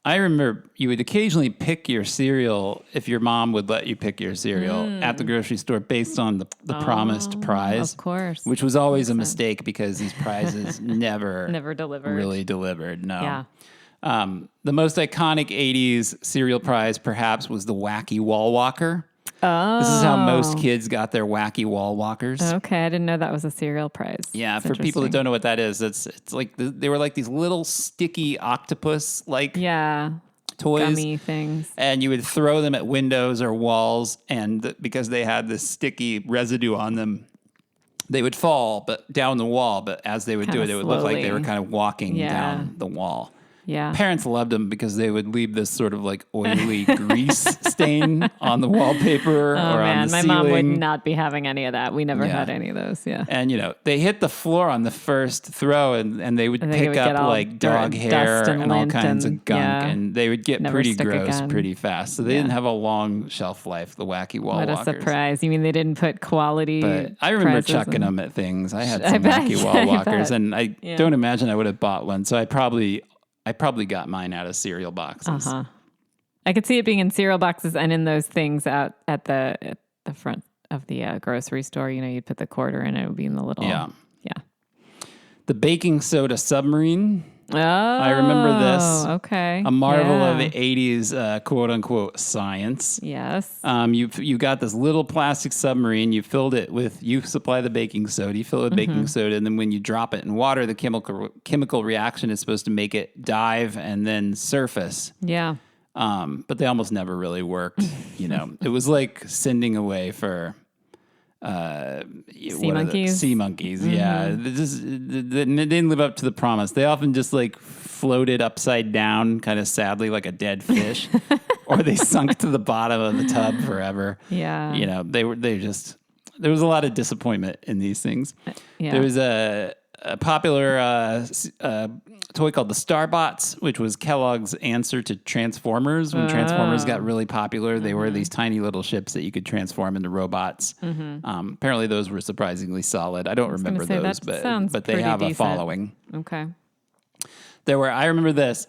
I remember you would occasionally pick your cereal if your mom would let you pick your cereal at the grocery store based on the promised prize. Of course. Which was always a mistake because these prizes never delivered. Really delivered. No. Yeah. The most iconic 80s cereal prize, perhaps, was the Wacky Wall Walker. Oh. This is how most kids got their Wacky Wall Walkers. Okay, I didn't know that was a cereal prize. Yeah, for people that don't know what that is, it's like they were like these little sticky octopus-like toys. Gummy things. And you would throw them at windows or walls, and because they had this sticky residue on them, they would fall down the wall, but as they would do it, it would look like they were kind of walking down the wall. Yeah. Parents loved them because they would leave this sort of like oily grease stain on the wallpaper or on the my ceiling. mom would not be having any of that. We never had any of those. Yeah. And, they hit the floor on the first throw and they would pick up like dog hair and all kinds of gunk and they would get pretty gross pretty fast. So they didn't have a long shelf life, the wacky wall walkers. What a surprise. You mean they didn't put quality? But I remember chucking them at things. I had some wacky wall walkers and I don't imagine I would have bought one. So I probably got mine out of cereal boxes. I could see it being in cereal boxes and in those things out at the front of the grocery store. You'd put the quarter in, it would be in the little... Yeah. The baking soda submarine. Oh, I remember this. Okay. A marvel of the 80s, quote unquote, science. Yes. You got this little plastic submarine. You supply the baking soda. You fill it with baking soda, and then when you drop it in water, the chemical reaction is supposed to make it dive and then surface. Yeah. But they almost never really worked. It was like sending away for sea monkeys. Sea monkeys, yeah. They didn't live up to the promise. They often just like floated upside down, kind of sadly, like a dead fish, or they sunk to the bottom of the tub forever. Yeah, there was a lot of disappointment in these things. Yeah. There was a popular toy called the Starbots, which was Kellogg's answer to Transformers. When Transformers got really popular, they were these tiny little ships that you could transform into robots. Apparently those were surprisingly solid. I don't remember those, but they have a following. Okay. I remember this.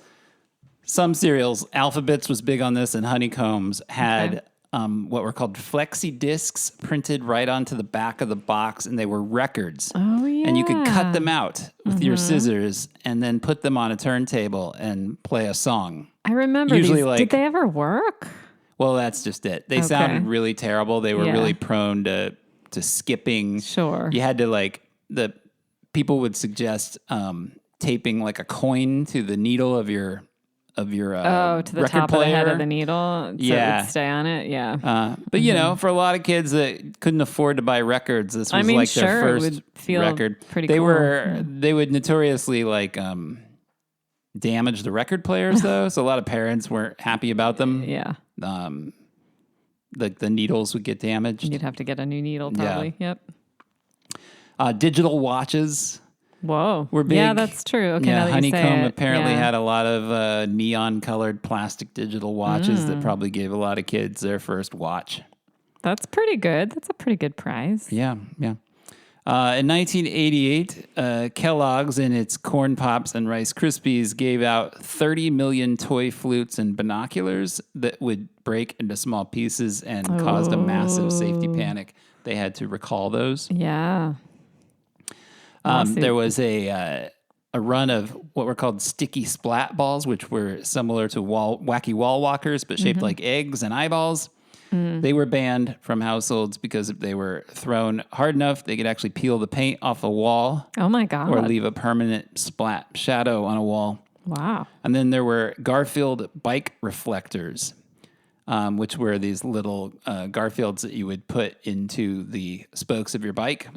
Some cereals, Alphabets was big on this, and Honeycombs had what were called flexi discs printed right onto the back of the box, and they were records. Oh, yeah. And you could cut them out with your scissors and then put them on a turntable and play a song. I remember Usually these. Did they ever work? Well, that's just it. They sounded really terrible. They were really prone to skipping. Sure. You had to people would suggest taping like a coin to the needle of your to the record top player. of the head of the needle, so it would stay on it. Yeah, but for a lot of kids that couldn't afford to buy records, this was their first record. Pretty they cool. They would notoriously damage the record players though, so a lot of parents weren't happy about them. Yeah, the needles would get damaged. You'd have to get a new needle probably. Yeah. Yep. Digital watches. Whoa. Were big. Yeah, that's true. Okay, now that Honeycomb you say it. apparently had a lot of neon-colored plastic digital watches that probably gave a lot of kids their first watch. That's pretty good. That's a pretty good prize. Yeah. In 1988, Kellogg's and its Corn Pops and Rice Krispies gave out 30 million toy flutes and binoculars that would break into small pieces and caused a massive safety panic. They had to recall those. Yeah. There was a run of what were called sticky splat balls, which were similar to wacky wall walkers, but shaped like eggs and eyeballs. They were banned from households because if they were thrown hard enough, they could actually peel the paint off a wall. Oh, my God. Or leave a permanent splat shadow on a wall. Wow. And then there were Garfield bike reflectors, which were these little Garfields that you would put into the spokes of your bike.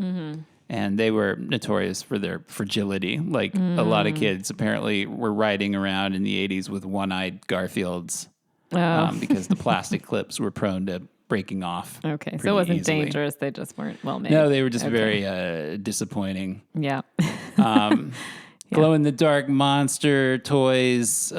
And they were notorious for their fragility. Like a lot of kids apparently were riding around in the 80s with one-eyed Garfields because the plastic clips were prone to breaking off. Okay, so it wasn't dangerous. They just weren't well made. No, they were just very disappointing. Yeah. Glow-in-the-dark monster toys,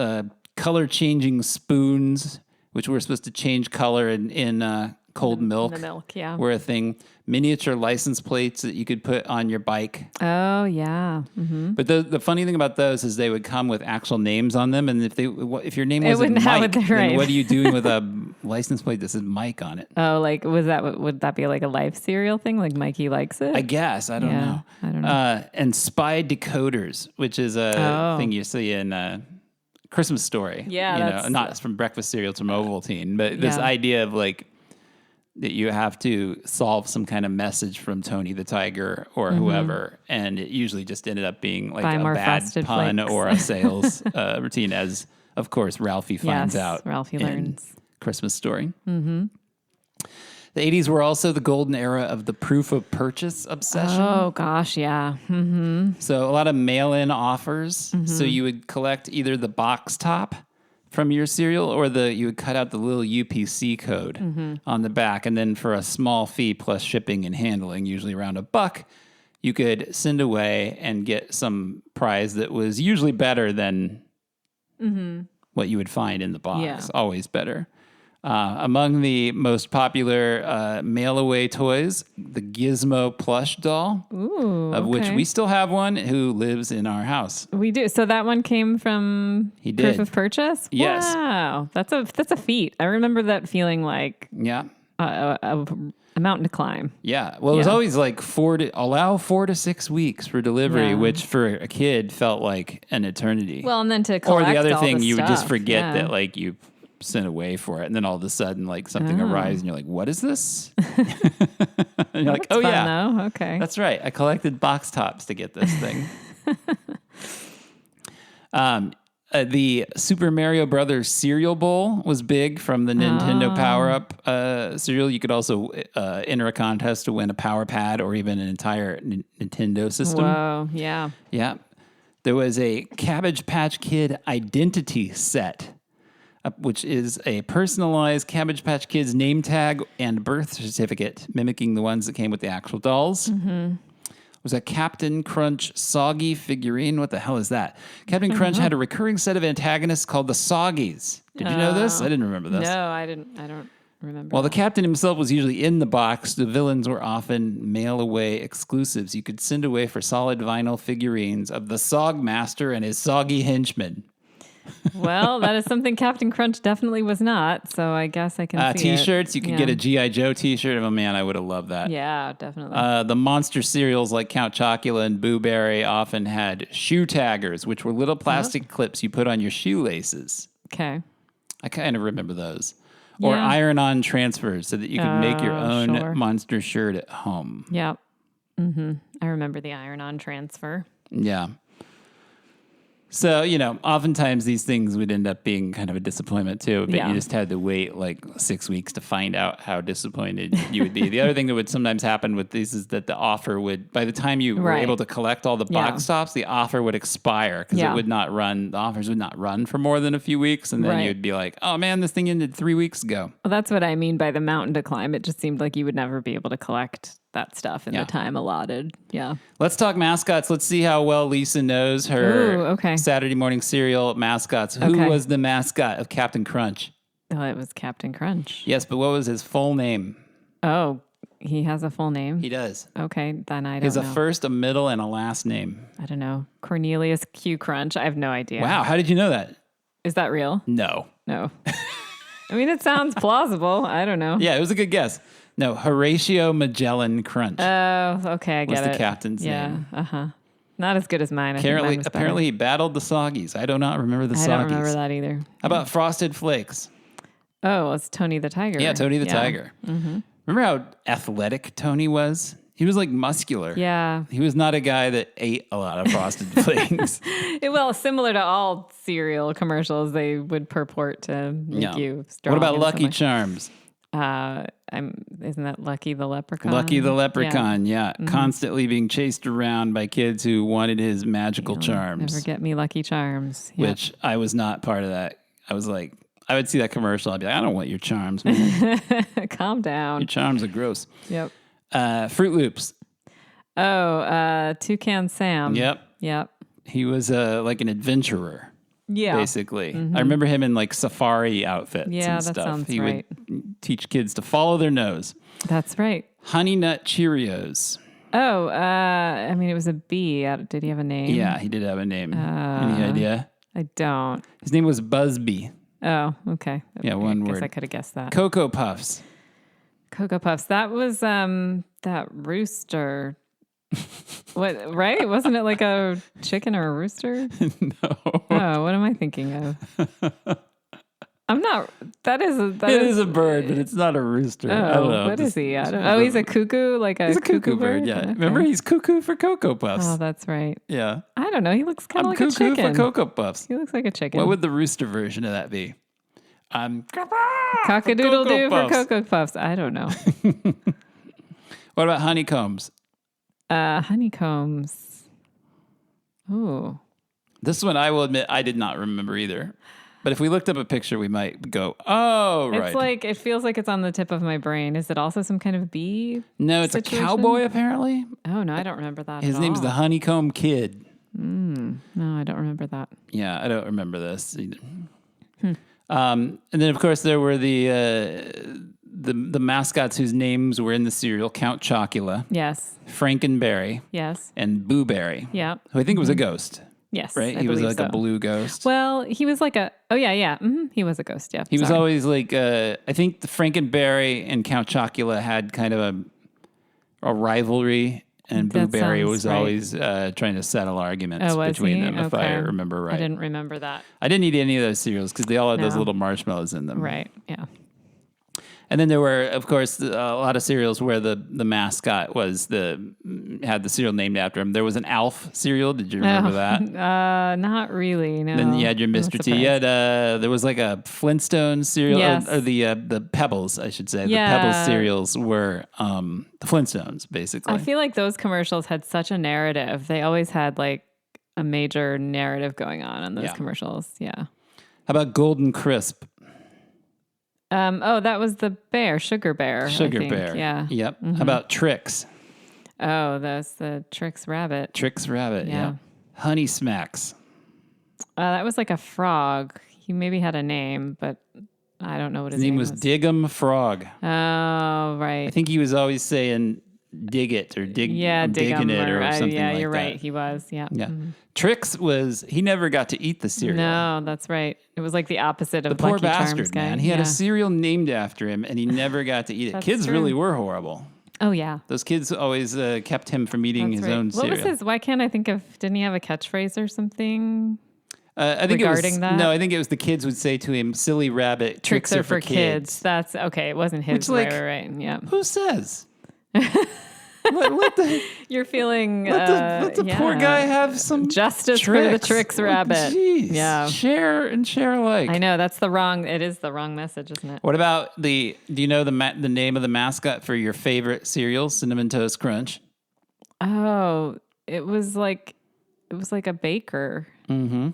color-changing spoons, which were supposed to change color in cold milk. The milk, yeah. Were a thing. Miniature license plates that you could put on your bike. Oh, yeah. Mm-hmm. But the funny thing about those is they would come with actual names on them. And if your name wasn't Mike, then what are you doing with a license plate that says Mike on it? Oh, would that be like a life cereal thing? Like Mikey Likes It? I guess. I don't know. And spy decoders, which is a thing you see in Christmas Story. Yeah. Not from breakfast cereal to Ovaltine, but this idea of that you have to solve some kind of message from Tony the Tiger or whoever, and it usually just ended up being like a bad pun flakes. Or a sales routine, as, of course, Ralphie finds out. Ralphie learns. Christmas Story. The 80s were also the golden era of the proof of purchase obsession. Oh, gosh, yeah. Mm-hmm. So a lot of mail-in offers. Mm-hmm. So you would collect either the box top from your cereal or you would cut out the little UPC code on the back. And then for a small fee plus shipping and handling, usually around $1, you could send away and get some prize that was usually better than what you would find in the box. Yeah. Always better. Among the most popular mail-away toys, the Gizmo plush doll, of which we still have one who lives in our house. We do. So that one came from proof of purchase? Yes. Wow. That's a feat. I remember that feeling like a mountain to climb. Yeah. Well, it was always like 4 to 6 weeks for delivery, which for a kid felt like an eternity. Well, and then to collect or the other all thing, the you would just stuff. forget that like you sent away for it, and then all of a sudden like something arrives and you're like, what is this? And you're like, That's oh fun, yeah, though. Okay. that's right, I collected box tops to get this thing. The Super Mario Brothers cereal bowl was big from the Nintendo Power Up cereal. You could also enter a contest to win a Power Pad or even an entire Nintendo system. Whoa, yeah. Yeah. There was a Cabbage Patch Kid identity set, which is a personalized Cabbage Patch Kids name tag and birth certificate, mimicking the ones that came with the actual dolls. Mm-hmm. It was a Captain Crunch Soggy figurine. What the hell is that? Captain Crunch had a recurring set of antagonists called the Soggies. Did you know this? I didn't remember this. No, I don't remember. While the captain himself was usually in the box, the villains were often mail-away exclusives. You could send away for solid vinyl figurines of the Sog Master and his soggy henchmen. Well, that is something Captain Crunch definitely was not, so I guess I can see T-shirts. it. You could get a G.I. Joe T-shirt. Oh, man, I would have loved that. Yeah, definitely. The monster cereals like Count Chocula and Boo Berry often had shoe taggers, which were little plastic clips you put on your shoelaces. Okay. I kind of remember those. Or iron-on transfers so that you could make your own monster shirt at home. Yep. Mm-hmm. I remember the iron-on transfer. Yeah. So, oftentimes these things would end up being kind of a disappointment too, but you just had to wait like 6 weeks to find out how disappointed you would be. The other thing that would sometimes happen with these is that the offer would, by the time you were able to collect all the box tops, the offer would expire because it would not run, the offers would not run for more than a few weeks. And then you'd be like, oh man, this thing ended 3 weeks ago. Well, that's what I mean by the mountain to climb. It just seemed like you would never be able to collect that stuff in the time allotted. Yeah. Let's talk mascots. Let's see how well Lisa knows her Saturday morning cereal mascots. Who was the mascot of Captain Crunch? Oh, it was Captain Crunch. Yes, but what was his full name? Oh, he has a full name? He does. Okay, then I don't know. He has a first, a middle, and a last name. I don't know. Cornelius Q. Crunch. I have no idea. Wow, how did you know that? Is that real? No. I mean, it sounds plausible. I don't know. Yeah, it was a good guess. No, Horatio Magellan Crunch. Oh, okay, I get it. Was the captain's name. Yeah, Not as good as mine. Apparently he battled the Soggies. I do not remember the Soggies. I don't remember that either. How about Frosted Flakes? Oh, it's Tony the Tiger. Yeah, Tony the Tiger. Mm-hmm. Remember how athletic Tony was? He was like muscular. Yeah. He was not a guy that ate a lot of Frosted Flakes. Well, similar to all cereal commercials, they would purport to make you strong. What about Lucky Charms? Isn't that Lucky the Leprechaun? Lucky the Leprechaun, yeah. Mm-hmm. Constantly being chased around by kids who wanted his magical charms. Never get me Lucky Charms. Yep. Which I was not part of that. I was like, I would see that commercial. I'd be like, I don't want your charms, man. Calm down. Your charms are gross. Yep. Fruit Loops. Oh, Toucan Sam. Yep. He was like an adventurer. Yeah. Basically. Mm-hmm. I remember him in like safari outfits and that stuff. Sounds he right. would teach kids to follow their nose. That's right. Honey Nut Cheerios. Oh, I mean, it was a bee. Did he have a name? Yeah, he did have a name. Any idea? I don't. His name was Busby. Oh, okay. Yeah, one word. I guess I could have guessed that. Cocoa Puffs. Cocoa Puffs. That was that rooster. What, right? Wasn't it like a chicken or a rooster? No. Oh, what am I thinking of? I'm not. It is a bird, but it's not a rooster. I don't know. What is he? I don't know. He's a cuckoo, he's a cuckoo bird. Yeah. Okay. Remember, he's cuckoo for Cocoa Puffs. Oh, that's right. Yeah. I don't know. He looks kind of like a chicken. Cuckoo for Cocoa Puffs. He looks like a chicken. What would the rooster version of that be? Cock-a-doodle-doo for Cocoa Puffs. I don't know. What about honeycombs? Honeycombs. Ooh. This one, I will admit, I did not remember either. But if we looked up a picture, we might go, oh, right. It's like, it feels like it's on the tip of my brain. Is it also some kind of bee? No, it's situation? A cowboy, apparently. Oh, no, I don't remember that. His name's the Honeycomb Kid. No, I don't remember that. Yeah, I don't remember this either. And then, of course, there were the mascots whose names were in the cereal: Count Chocula, yes, Frankenberry, yes, and Boo Berry, yeah, who I think was a ghost. Yes, right. He was like a blue ghost. Well, he was like a. Oh yeah. He was a ghost. Yeah, he was always like. I think the Frankenberry and Count Chocula had kind of a rivalry. And Boo Berry was always trying to settle arguments between them, if I remember right. I didn't remember that. I didn't eat any of those cereals because they all had those little marshmallows in them. Right, yeah. And then there were, of course, a lot of cereals where the mascot had the cereal named after him. There was an Alf cereal. Did you remember that? Not really, no. Then you had your Mr. T. You had, there was like a Flintstone cereal, yes. or the Pebbles, I should say. Yeah. The Pebbles cereals were the Flintstones, basically. I feel like those commercials had such a narrative. They always had like a major narrative going on in those commercials. Yeah. How about Golden Crisp? That was the bear, Sugar Bear. Sugar Bear. Yeah. Yep. Mm-hmm. How about Trix? Oh, that's the Trix Rabbit. Trix Rabbit, yeah. Honey Smacks. That was like a frog. He maybe had a name, but I don't know what his name was. His name was Diggum Frog. Oh, right. I think he was always saying dig it or digging it or something yeah, like you're that. right. He was, yeah. Mm-hmm. Trix he never got to eat the cereal. No, that's right. It was like the opposite of the poor Lucky bastard, Charms guy. man. He had a cereal named after him, and he never got to eat it. Kids really were horrible. Oh, yeah. Those kids always kept him from eating his own cereal. What was his? Why can't I think of? Didn't he have a catchphase or something? I think regarding that? No, I think it was the kids would say to him, "Silly rabbit, tricks are for kids." That's okay. It wasn't his. Which, right. Yeah. Who says? Let You're feeling. Let the poor guy have some justice tricks. for the Trix Rabbit. Geez. Yeah. Share alike. I know it is the wrong message, isn't it? What about do you know the name of the mascot for your favorite cereal, Cinnamon Toast Crunch? Oh, it was like a baker. Mm-hmm.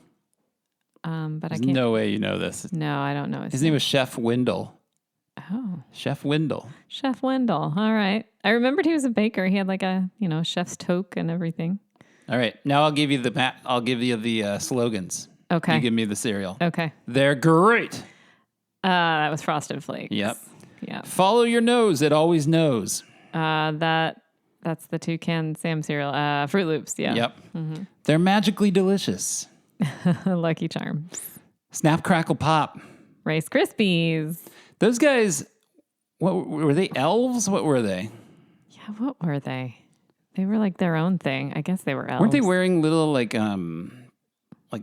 But There's I can't. No way you know this. No, I don't know his name was Chef Wendell. Oh. Chef Wendell. Chef Wendell. All right. I remembered he was a baker. He had like a, chef's toque and everything. All right. Now I'll give you the slogans. Okay. You give me the cereal. Okay. They're great. That was Frosted Flakes. Yep. Yeah. Follow your nose. It always knows. That's the Toucan Sam cereal. Fruit Loops. Yeah. Yep. Mm-hmm. They're magically delicious. Lucky Charms. Snap, Crackle, Pop. Rice Krispies. Those guys, what were they? Elves? What were they? Yeah, what were they? They were like their own thing. I guess they were elves. Weren't they wearing little like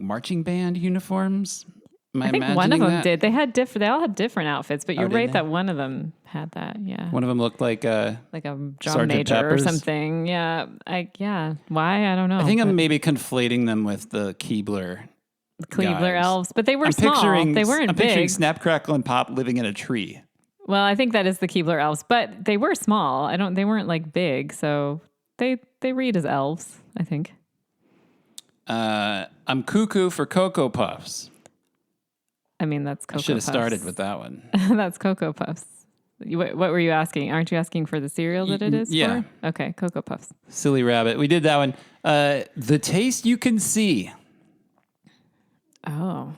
marching band uniforms? I think one of them did. They all had different outfits, but you're right that one of them had that. Yeah. One of them looked like a drum Sergeant major Pepper's. or something. Yeah. Why? I don't know. I think I'm maybe conflating them with the Keebler elves, but they were small. They weren't big. I'm picturing Snap, Crackle, and Pop living in a tree. Well, I think that is the Keebler elves, but they were small. They weren't like big, so they read as elves, I think. I'm cuckoo for Cocoa Puffs. I mean, that's Cocoa Puffs. I should have started with that one. That's Cocoa Puffs. What were you asking? Aren't you asking for the cereal that it is for? Okay, Cocoa Puffs. Silly rabbit. We did that one. The taste you can see. Oh.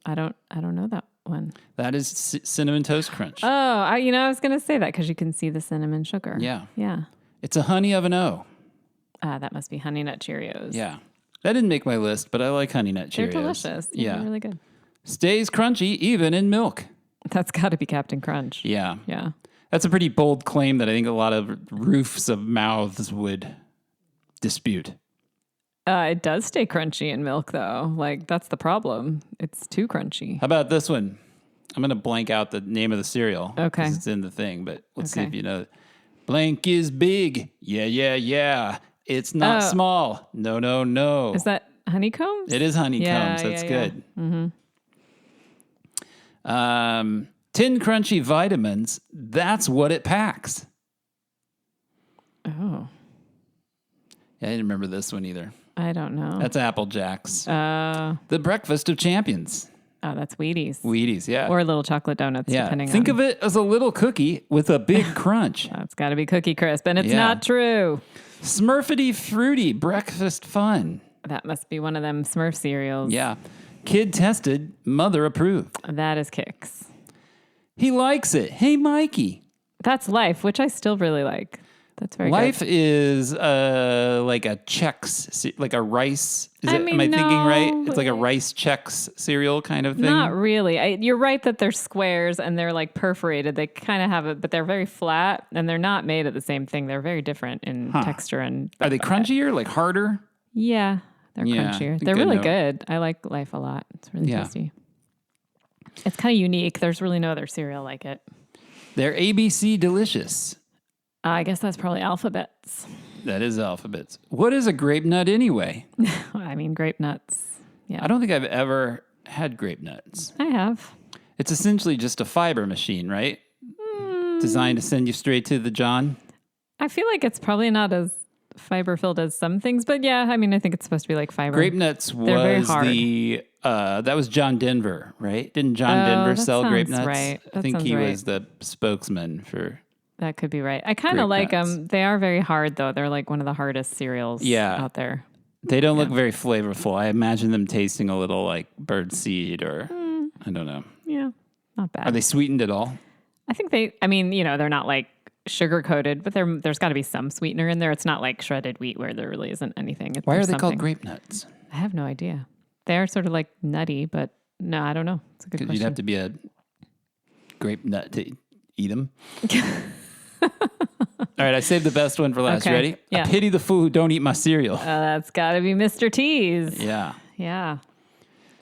I don't know that one. That is Cinnamon Toast Crunch. Oh, I was going to say that because you can see the cinnamon sugar. Yeah. Yeah. It's a honey of an O. That must be Honey Nut Cheerios. Yeah. That didn't make my list, but I like Honey Nut Cheerios. They're delicious. They're really good. Stays crunchy even in milk. That's got to be Captain Crunch. Yeah. Yeah. That's a pretty bold claim that I think a lot of roofs of mouths would dispute. It does stay crunchy in milk, though. Like, that's the problem. It's too crunchy. How about this one? I'm going to blank out the name of the cereal. Okay. Because it's in the thing, but let's see if you know. Blank is big. Yeah. It's not small. No. Is that honeycombs? It is honeycombs. That's good. Mm-hmm. 10 crunchy vitamins. That's what it packs. Oh. Yeah, I didn't remember this one either. I don't know. That's Apple Jacks. The breakfast of champions. Oh, that's Wheaties. Wheaties, yeah. Or little chocolate donuts, depending Think on... of it as a little cookie with a big crunch. That's got to be Cookie Crisp, and it's not true. Smurfity Fruity breakfast fun. That must be one of them Smurf cereals. Yeah. Kid tested, mother approved. That is Kix. He likes it. Hey, Mikey. That's Life, which I still really like. That's very Life good. is like a Chex, like a rice. Am I thinking right? It's like a rice Chex cereal kind of thing. Not really. You're right that they're squares and they're like perforated. They kind of have it, but they're very flat and they're not made of the same thing. They're very different in texture and. Are they crunchier, like harder? Yeah, they're crunchier. They're really good. I like Life a lot. It's really tasty. It's kind of unique. There's really no other cereal like it. They're ABC delicious. I guess that's probably Alphabets. That is Alphabets. What is a grape nut anyway? I mean, grape nuts. Yeah. I don't think I've ever had grape nuts. I have. It's essentially just a fiber machine, right? Designed to send you straight to the John. I feel like it's probably not as fiber filled as some things, but yeah, I mean, I think it's supposed to be like fiber. Grape nuts They're very was hard. that was John Denver, right? Didn't John Denver sell grape nuts? Right. I think he was the spokesman for. That could be right. I kind of like them. They are very hard, though. They're like one of the hardest cereals out there. They don't look very flavorful. I imagine them tasting a little like bird seed or I don't know. Yeah, not bad. Are they sweetened at all? I think they're not like sugar coated, but there's got to be some sweetener in there. It's not like shredded wheat where there really isn't anything. Why are they called grape nuts? I have no idea. They are sort of like nutty, but no, I don't know. It's a good question. You'd have to be a grape nut to eat them. All right, I saved the best one for last. Okay. Ready? Yeah. I pity the fool who don't eat my cereal. That's got to be Mr. T's. Yeah. Yeah.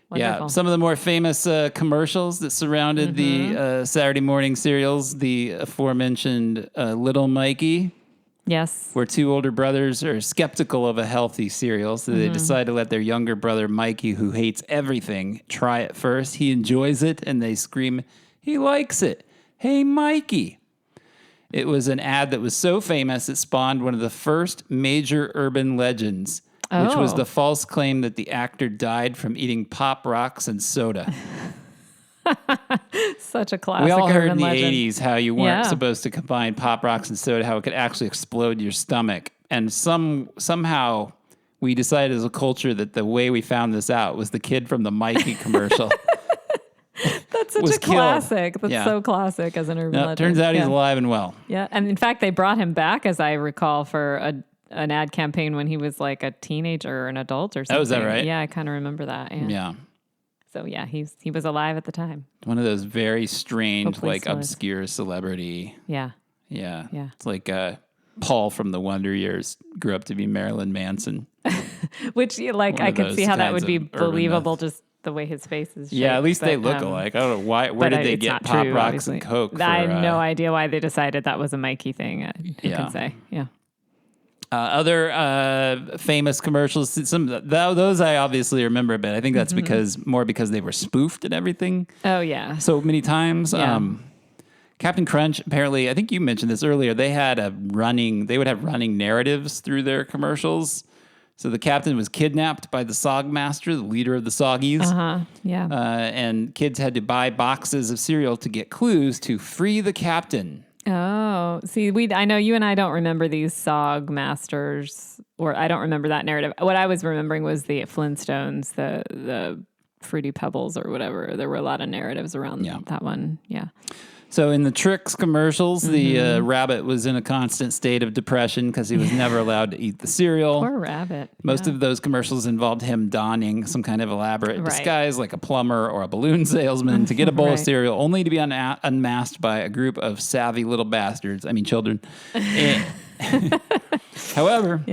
Wonderful. Yeah, some of the more famous commercials that surrounded the Saturday morning cereals, the aforementioned Little Mikey, Yes. where two older brothers are skeptical of a healthy cereal, so they decide to let their younger brother Mikey, who hates everything, try it first. He enjoys it, and they scream, he likes it. Hey, Mikey. It was an ad that was so famous it spawned one of the first major urban legends, which was the false claim that the actor died from eating Pop Rocks and soda. Such a classic. We all heard in urban the legend. 80s how you weren't supposed to combine Pop Rocks and soda, how it could actually explode your stomach. And somehow we decided as a culture that the way we found this out was the kid from the Mikey commercial. That's such a classic. That's so classic as an urban legend. Turns out he's alive and well. Yeah. And in fact, they brought him back, as I recall, for an ad campaign when he was like a teenager or an adult or something. Oh, is that right? Yeah, I kind of remember that. Yeah. So yeah, he was alive at the time. One of those very strange, Hopefully like still is. obscure celebrity. Yeah. Yeah. Yeah. It's like Paul from the Wonder Years grew up to be Marilyn Manson. Which, like, One I of could those see how that kinds would be of urban believable, myth. just the way his face is shaped. Yeah, at least they but, look alike. I don't know why. Where did they it's get not Pop true, Rocks obviously. and Coke? I have no idea why they decided that was a Mikey thing. Who can say? Yeah. Other famous commercials, those I obviously remember, but I think that's because they were spoofed and everything. Oh yeah. So many times. Yeah. Captain Crunch, apparently, I think you mentioned this earlier, they would have running narratives through their commercials. So the captain was kidnapped by the Sog Master, the leader of the Soggies. Yeah. And kids had to buy boxes of cereal to get clues to free the captain. Oh, see, I know you and I don't remember these Sog Masters, or I don't remember that narrative. What I was remembering was the Flintstones, the Fruity Pebbles or whatever. There were a lot of narratives around that one. Yeah. So in the Trix commercials, the rabbit was in a constant state of depression because he was never allowed to eat the cereal. Poor rabbit. Most of those commercials involved him donning some kind of elaborate disguise like a plumber or a balloon salesman to get a bowl of cereal, only to be unmasked by a group of savvy little bastards. I mean, children. However,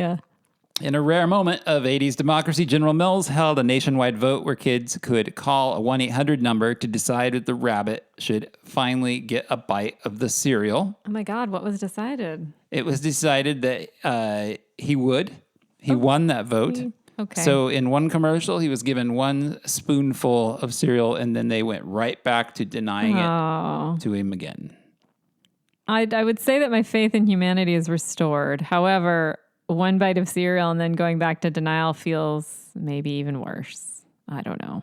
in a rare moment of 80s democracy, General Mills held a nationwide vote where kids could call a 1-800 number to decide if the rabbit should finally get a bite of the cereal. Oh my God, what was decided? It was decided that he would. He won that vote. Okay. So in one commercial, he was given one spoonful of cereal, and then they went right back to denying it to him again. I would say that my faith in humanity is restored. However, one bite of cereal and then going back to denial feels maybe even worse. I don't know.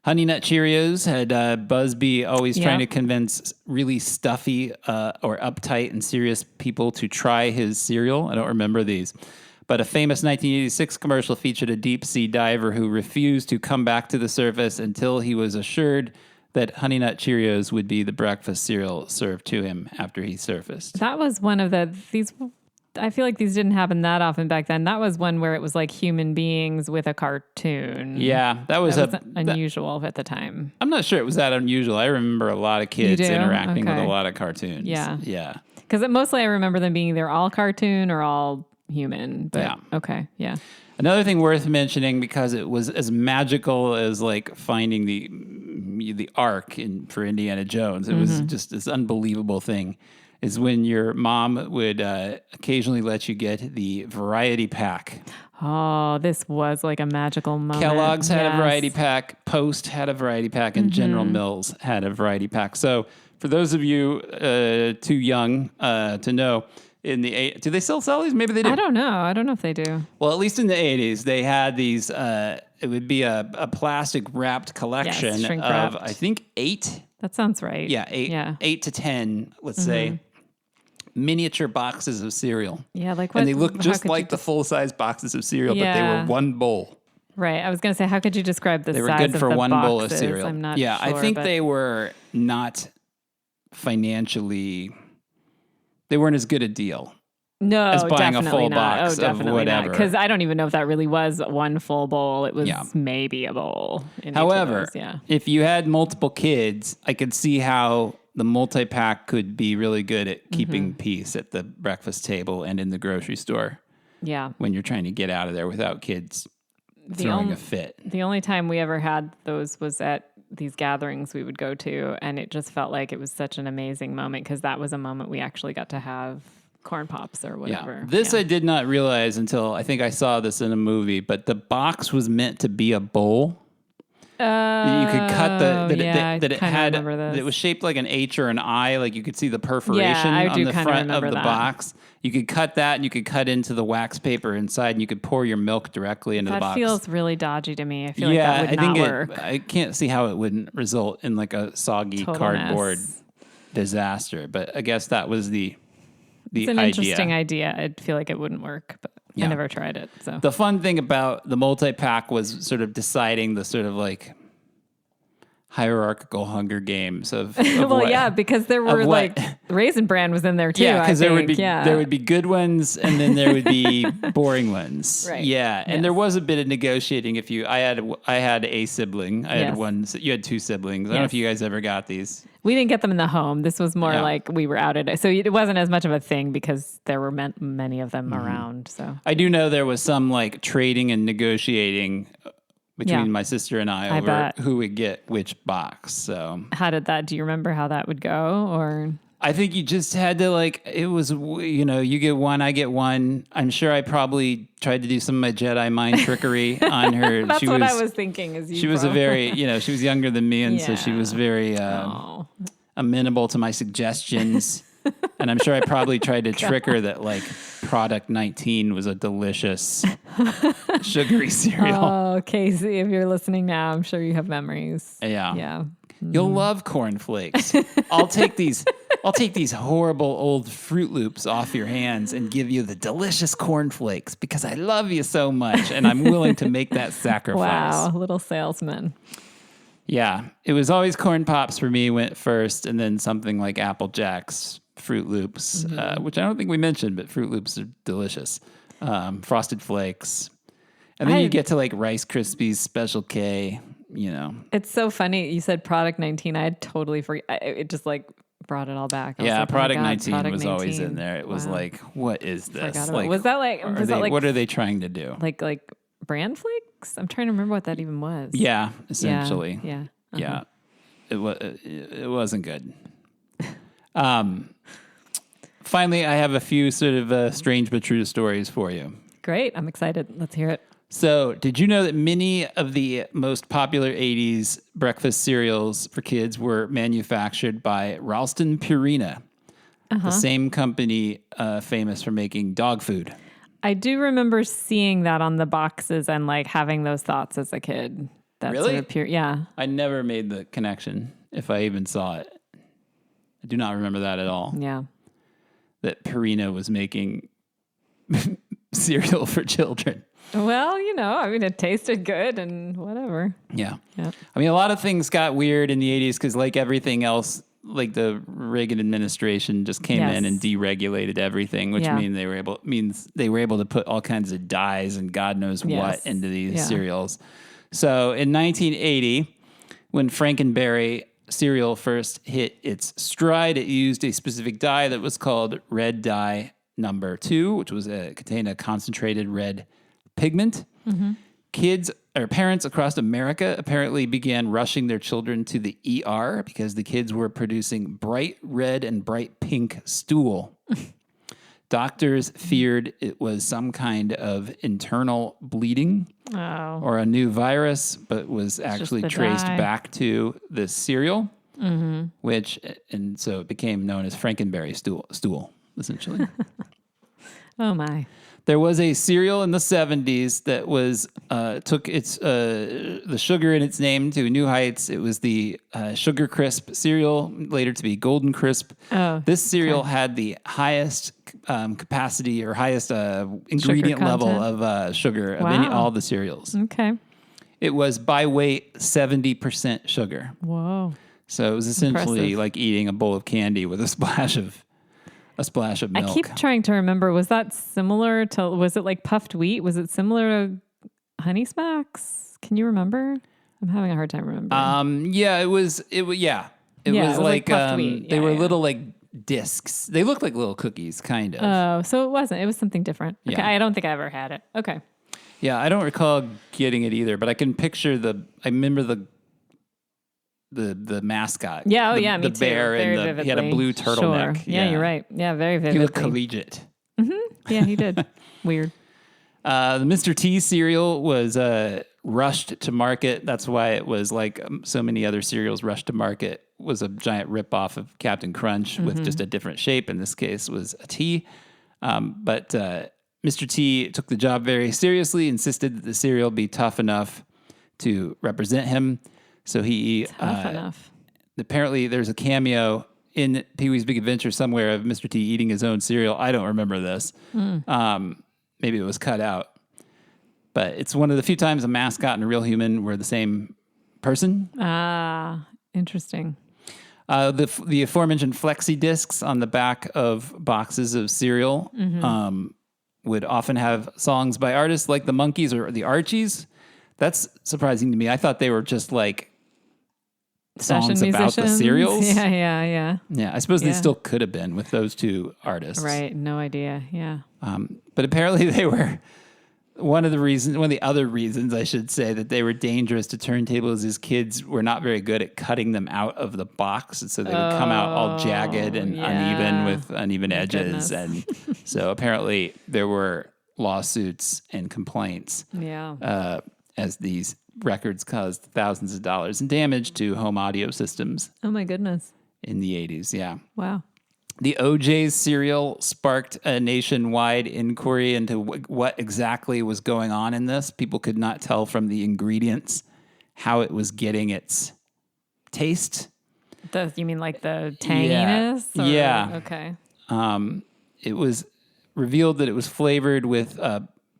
Honey Nut Cheerios had Busby always trying to convince really stuffy or uptight and serious people to try his cereal. I don't remember these. But a famous 1986 commercial featured a deep sea diver who refused to come back to the surface until he was assured that Honey Nut Cheerios would be the breakfast cereal served to him after he surfaced. That was one of these. I feel like these didn't happen that often back then. That was one where it was like human beings with a cartoon. Yeah, that was unusual at the time. I'm not sure it was that unusual. I remember a lot of kids interacting with a lot of cartoons. Yeah. Because mostly I remember them being either all cartoon or all human. But okay, yeah. Another thing worth mentioning, because it was as magical as like finding the Ark for Indiana Jones. It was just this unbelievable thing. Is when your mom would occasionally let you get the variety pack. Oh, this was like a magical moment. Kellogg's had a variety pack, Post had a variety pack, and General Mills had a variety pack. So for those of you too young to know, do they still sell these? Maybe they do. I don't know if they do. Well, at least in the 80s, they had these, it would be a plastic wrapped collection of, I think, 8. That sounds right. Yeah, 8 to 10, let's say. Miniature boxes of cereal. Yeah, like what? And they look just like the full-size boxes of cereal, but they were one bowl. Right. I was going to say, how could you describe the size of the boxes? They were good for one bowl of cereal. I'm not sure. I think they were not financially, they weren't as good a deal. No, as buying a full not. box of whatever. Because I don't even know if that really was one full bowl. It was maybe a bowl. However, if you had multiple kids, I could see how the multi-pack could be really good at keeping peace at the breakfast table and in the grocery store. Yeah. When you're trying to get out of there without kids throwing a fit. The only time we ever had those was at these gatherings we would go to, and it just felt like it was such an amazing moment because that was a moment we actually got to have corn pops or whatever. This I did not realize until I think I saw this in a movie, but the box was meant to be a bowl. You could cut it was shaped like an H or an I, like you could see the perforation on the front of the box. You could cut that, and you could cut into the wax paper inside, and you could pour your milk directly into the box. That feels really dodgy to me. I feel like that would not work. I can't see how it wouldn't result in like a soggy cardboard disaster, but I guess that was the it's an interesting idea. I feel like it wouldn't work, but I never tried it. So the fun thing about the multi-pack was sort of deciding the sort of like hierarchical Hunger Games of because there were like Raisin Bran was in there too. Yeah, because there would be good ones and then there would be boring ones. Right. Yeah, and there was a bit of negotiating. I had a sibling. I had one. You had 2 siblings. I don't know if you guys ever got these. We didn't get them in the home. This was more like we were out at it. So it wasn't as much of a thing because there were many of them around. So I do know there was some like trading and negotiating between my sister and I over who would get which box. So do you remember how that would go? Or I think you just had to it was, you get one, I get one. I'm sure I probably tried to do some of my Jedi mind trickery on her. That's what I was thinking. She was a very, she was younger than me. And so she was very amenable to my suggestions. And I'm sure I probably tried to trick her that product 19 was a delicious sugary cereal. Oh, Casey, if you're listening now, I'm sure you have memories. Yeah. Yeah. You'll love cornflakes. I'll take these horrible old Fruit Loops off your hands and give you the delicious cornflakes because I love you so much and I'm willing to make that sacrifice. Wow, little salesman. Yeah. It was always Corn Pops for me went first and then something like Apple Jacks, Fruit Loops, which I don't think we mentioned, but Fruit Loops are delicious. Frosted Flakes. And then you get to Rice Krispies, Special K, It's so funny. You said Product 19. I had totally forgot. It just brought it all back. Product 19 was always in there. It was what is this? Was that what are they trying to do? Like bran flakes? I'm trying to remember what that even was. Yeah, essentially. Yeah. Yeah. It wasn't good. Finally, I have a few sort of strange but true stories for you. Great. I'm excited. Let's hear it. So, did you know that many of the most popular 80s breakfast cereals for kids were manufactured by Ralston Purina, the same company famous for making dog food? I do remember seeing that on the boxes and like having those thoughts as a kid. That's Really? Sort of pure, yeah. I never made the connection, if I even saw it. I do not remember that at all. Yeah. That Purina was making cereal for children. Well, it tasted good and whatever. Yeah. Yep. I mean, a lot of things got weird in the 80s because like everything else, like the Reagan administration just came in and deregulated everything, which means they were able to put all kinds of dyes and God knows what into these cereals. So in 1980, when Frankenberry cereal first hit its stride, it used a specific dye that was called red dye number 2, which was contained a concentrated red pigment. Mm-hmm. Kids or parents across America apparently began rushing their children to the ER because the kids were producing bright red and bright pink stool. Doctors feared it was some kind of internal bleeding or a new virus, but was actually traced back to the cereal, and so it became known as Frankenberry stool, essentially. Oh my. There was a cereal in the 70s that was took its the sugar in its name to new heights. It was the Sugar Crisp cereal, later to be Golden Crisp. Oh, this cereal had the highest capacity or highest ingredient level of sugar of all the cereals. Okay. It was by weight 70% sugar. Whoa. So it was essentially like eating a bowl of candy with a splash of milk. I keep trying to remember, was it like puffed wheat? Was it similar to Honey Smacks? Can you remember? I'm having a hard time remembering. Yeah, it was like puffed wheat. They were little like discs. They looked like little cookies, kind of. Oh, so it wasn't. It was something different. Okay, Yeah. I don't think I ever had it. Okay. Yeah, I don't recall getting it either, but I can picture I remember the mascot. Yeah, me too. The bear Very he had a blue turtleneck. Sure. Yeah, you're right. Yeah, very vividly. He looked collegiate. Mm-hmm. Yeah, he did. Weird. The Mr. T cereal was rushed to market. That's why it was like so many other cereals rushed to market. Was a giant ripoff of Captain Crunch with just a different shape. In this case, was a T. But Mr. T took the job very seriously, insisted that the cereal be tough enough to represent him. So he tough enough. Apparently, there's a cameo in Pee-wee's Big Adventure somewhere of Mr. T eating his own cereal. I don't remember this. Maybe it was cut out. But it's one of the few times a mascot and a real human were the same person. Ah, interesting. The aforementioned flexi discs on the back of boxes of cereal would often have songs by artists like the Monkees or the Archies. That's surprising to me. I thought they were just like songs about the cereals. Yeah. Yeah, I suppose they still could have been with those two artists. Right, no idea. Yeah. But apparently they were one of the other reasons I should say that they were dangerous to turntables is kids were not very good at cutting them out of the box. And so they would come out all jagged and uneven with uneven edges. And so apparently there were lawsuits and complaints. Yeah. As these records caused thousands of dollars in damage to home audio systems. Oh my goodness. In the 80s, yeah. Wow. The OJ's cereal sparked a nationwide inquiry into what exactly was going on in this. People could not tell from the ingredients how it was getting its taste. You mean like the tanginess? Yeah. Okay. It was revealed that it was flavored with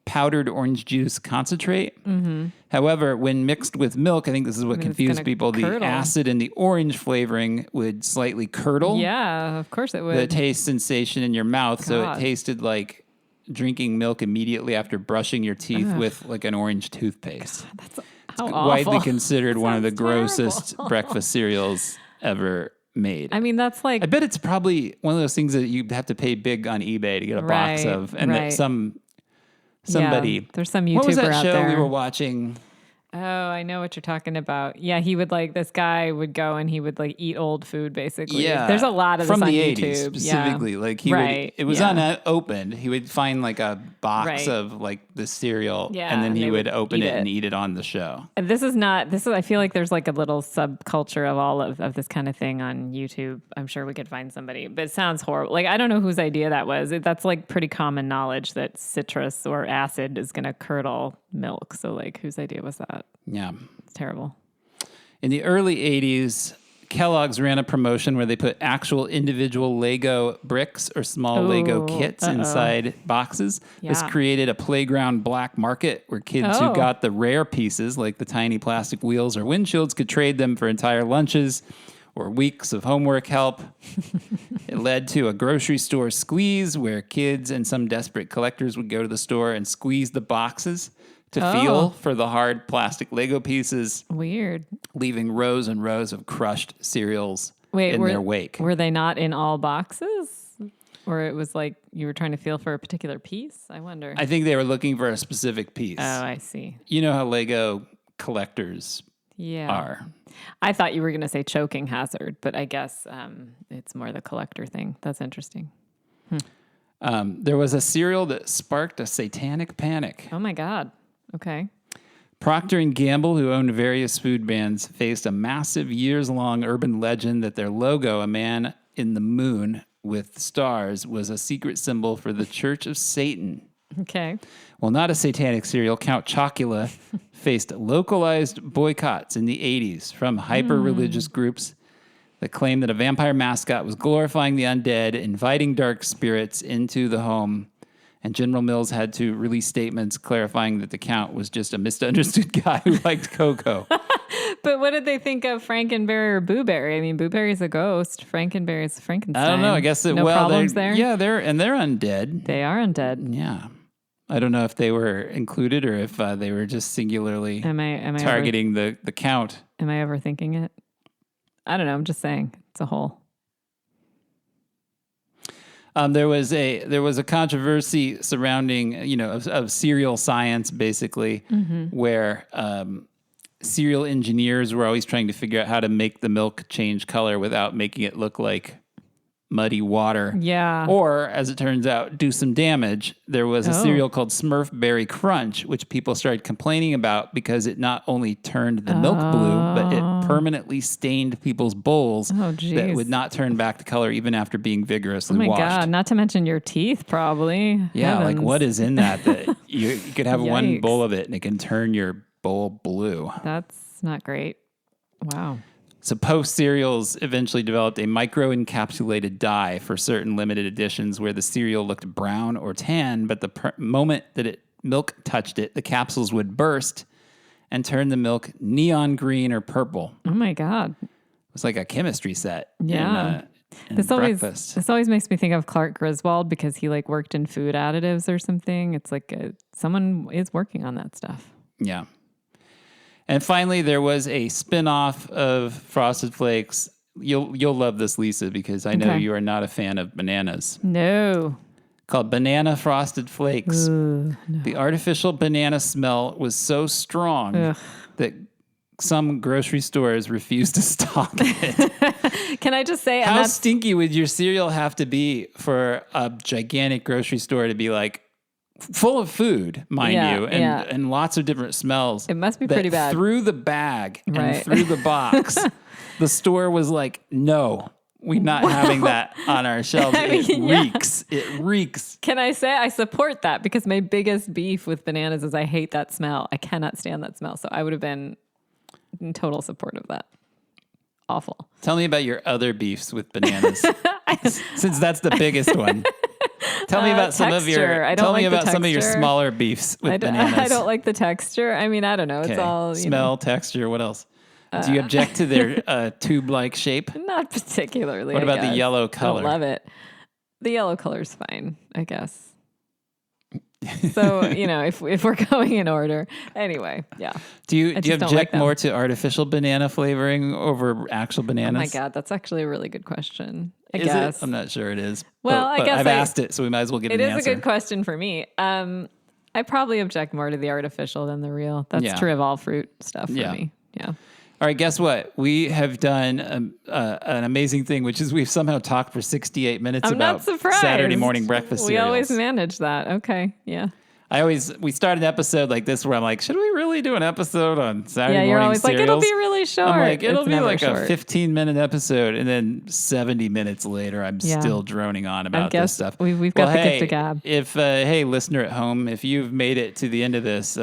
powdered orange juice concentrate. Mm-hmm. However, when mixed with milk, I think this is what confused people. Curdle. The acid in the orange flavoring would slightly curdle. Yeah, of course it would. The taste sensation in your mouth. God. So it tasted like drinking milk immediately after brushing your teeth with like an orange toothpaste. God, that's it's awful. widely considered one of the grossest terrible. breakfast cereals ever made. I mean, that's like... I bet it's probably one of those things that you have to pay big on eBay to get a box of. And that somebody... there's some YouTuber what was that out show there. we were watching? Oh, I know what you're talking about. Yeah, he would this guy would go and he would eat old food basically. Yeah. There's a lot of this from on the YouTube. 80s specifically. Yeah. Like he would, it was unopened. He would find a box of the cereal and then he would open it and eat it on the show. And this is, I feel like there's a little subculture of all of this kind of thing on YouTube. I'm sure we could find somebody, but it sounds horrible. I don't know whose idea that was. That's pretty common knowledge that citrus or acid is going to curdle milk. So whose idea was that? Yeah. It's terrible. In the early 80s, Kellogg's ran a promotion where they put actual individual Lego bricks or small Lego kits inside boxes. Yeah. This created a playground black market where kids who got the rare pieces, like the tiny plastic wheels or windshields, could trade them for entire lunches or weeks of homework help. It led to a grocery store squeeze where kids and some desperate collectors would go to the store and squeeze the boxes to feel for the hard plastic Lego pieces. Weird. Leaving rows and rows of crushed cereals in their wake. Were they not in all boxes? Or it was you were trying to feel for a particular piece? I wonder. I think they were looking for a specific piece. Oh, I see. You know how Lego collectors are. I thought you were going to say choking hazard, but I guess it's more the collector thing. That's interesting. There was a cereal that sparked a satanic panic. Oh, my God. Okay. Procter & Gamble, who owned various food brands, faced a massive years-long urban legend that their logo, a man in the moon with stars, was a secret symbol for the Church of Satan. Okay. Well, not a satanic cereal, Count Chocula faced localized boycotts in the 80s from hyper-religious groups that claimed that a vampire mascot was glorifying the undead, inviting dark spirits into the home. And General Mills had to release statements clarifying that the Count was just a misunderstood guy who liked cocoa. But what did they think of Frankenberry or Boo Berry? I mean, Boo Berry's a ghost. Frankenberry's Frankenstein. I don't know. I guess no problems there. Yeah, they're undead. They are undead. Yeah. I don't know if they were included or if they were just singularly targeting the Count. Am I overthinking it? I don't know. I'm just saying it's a whole. There was a controversy surrounding, of cereal science, basically, where cereal engineers were always trying to figure out how to make the milk change color without making it look like muddy water. Yeah. Or, as it turns out, do some damage. There was a cereal called Smurf Berry Crunch, which people started complaining about because it not only turned the milk blue, but it permanently stained people's bowls that would not turn back the color even after being vigorously washed. Oh my God, not to mention your teeth, probably. Yeah, Heavens. what is in that you could have one bowl of it and it can turn your bowl blue. That's not great. Wow. So Post cereals eventually developed a micro-encapsulated dye for certain limited editions where the cereal looked brown or tan, but the moment that milk touched it, the capsules would burst and turn the milk neon green or purple. Oh my God. It was like a chemistry set. Yeah. This always makes me think of Clark Griswold because he worked in food additives or something. It's someone is working on that stuff. Yeah. And finally, there was a spin-off of Frosted Flakes. You'll love this, Lisa, because I know you are not a fan of bananas. No. Called Banana Frosted Flakes. Ooh, no. The artificial banana smell was so strong that some grocery stores refused to stock it. Can I just say... How stinky would your cereal have to be for a gigantic grocery store to be full of food, mind you, and lots of different smells. It must be pretty bad. Through the bag and through the box, the store was like, no, we're not having that on our shelves. It reeks. It reeks. Can I say I support that because my biggest beef with bananas is I hate that smell. I cannot stand that smell. So I would have been in total support of that. Awful. Tell me about your other beefs with bananas, since that's the biggest one. Tell me about some of your smaller beefs with bananas. I don't like the texture. I mean, I don't know. It's all smell, texture. What else? Do you object to their tube-like shape? Not particularly. What about the yellow color? I love it. The yellow color's fine, I guess. So, if we're going in order. Anyway, yeah. Do you object more to artificial banana flavoring over actual bananas? Oh my God, that's actually a really good question. I guess. I'm not sure it is. Well, but I've asked it, so we might as well get an answer. It is a good question for me. I probably object more to the artificial than the real. That's true of all fruit stuff for me. Yeah. All right, guess what? We have done an amazing thing, which is we've somehow talked for 68 minutes about Saturday morning breakfast cereals. We always manage that. Okay, yeah. We start an episode like this where I'm like, should we really do an episode on Saturday morning cereals? Yeah, you're always like, it'll be really short. I'm like, it'll be like a 15-minute episode, and then 70 minutes later, I'm still droning on about this stuff. We've got the gift of gab. If, hey, listener at home, if you've made it to the end of this,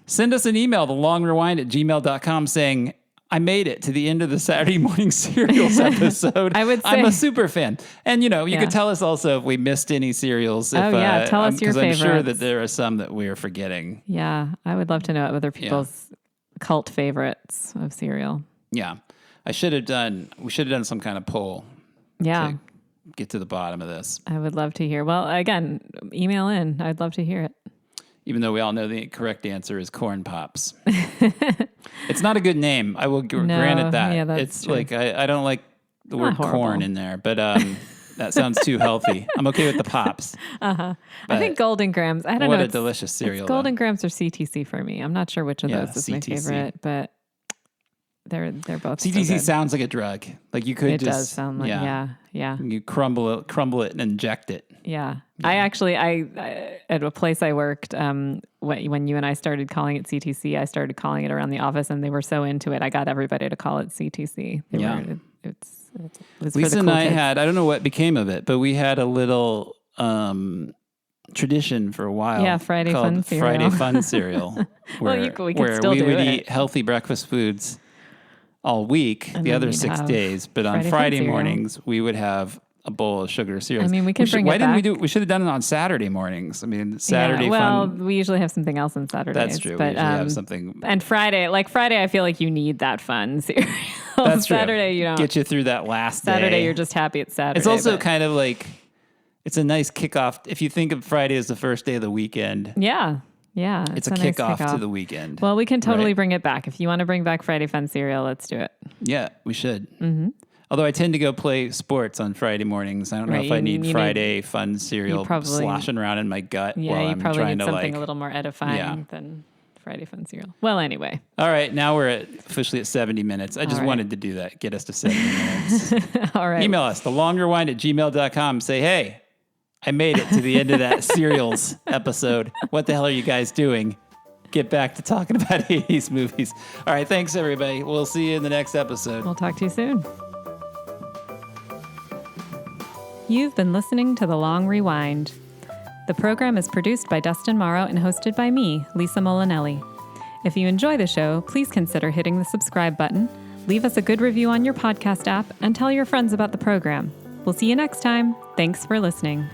send us an email, thelongrewind@gmail.com, saying, I made it to the end of the Saturday morning cereals episode. I would say I'm a super fan. And, you could tell us also if we missed any cereals. Tell us your favorites. Because I'm sure that there are some that we are forgetting. Yeah, I would love to know other people's cult favorites of cereal. Yeah. We should have done some kind of poll. Yeah. To get to the bottom of this. I would love to hear. Well, again, email in. I'd love to hear it. Even though we all know the correct answer is Corn Pops. It's not a good name. I will grant it that. Yeah, that's it's true. Like, I don't like the word corn in there, but that sounds too healthy. I'm okay with the Pops. I think Golden Grahams. I don't know. What a delicious cereal. It's Golden Grahams or CTC for me. I'm not sure which of those is my favorite, but they're both CTC sounds like a drug. Like you could It does sound like, yeah. You crumble it and inject it. Yeah. I actually, at a place I worked, when you and I started calling it CTC, I started calling it around the office, and they were so into it. I got everybody to call it CTC. It was Lisa and I had, I don't know what became of it, but we had a little tradition for a while. Yeah, Friday Fun Cereal. Where we could still do it. We would eat healthy breakfast foods all week, and the other 6 days, but on Friday mornings we would have a bowl of sugar cereal. I mean, we could bring it back. We should have done it on Saturday mornings. I mean, Saturday fun. We usually have something else on Saturdays. That's true. But, we usually have something. And Friday, I feel like you need that fun cereal. That's true. Saturday, you don't. Get you through that last day. Saturday, you're just happy it's Saturday. It's also kind of like, it's a nice kickoff. If you think of Friday as the first day of the weekend. Yeah. Yeah. It's a kickoff to the weekend. Well, we can totally bring it back. If you want to bring back Friday Fun Cereal, let's do it. Yeah, we should. Mm-hmm. Although I tend to go play sports on Friday mornings. I don't know if I need Friday Fun Cereal sloshing around in my gut while I'm trying to you probably need something a little more edifying than Friday Fun Cereal. Well, anyway. All right, now we're officially at 70 minutes. I just wanted to do that, get us to 70 minutes. All right. Email us, thelongrewind@gmail.com. Say, hey, I made it to the end of that cereals episode. What the hell are you guys doing? Get back to talking about 80s movies. All right, thanks, everybody. We'll see you in the next episode. We'll talk to you soon. You've been listening to The Long Rewind. The program is produced by Dustin Morrow and hosted by me, Lisa Molinelli. If you enjoy the show, please consider hitting the subscribe button, leave us a good review on your podcast app, and tell your friends about the program. We'll see you next time. Thanks for listening.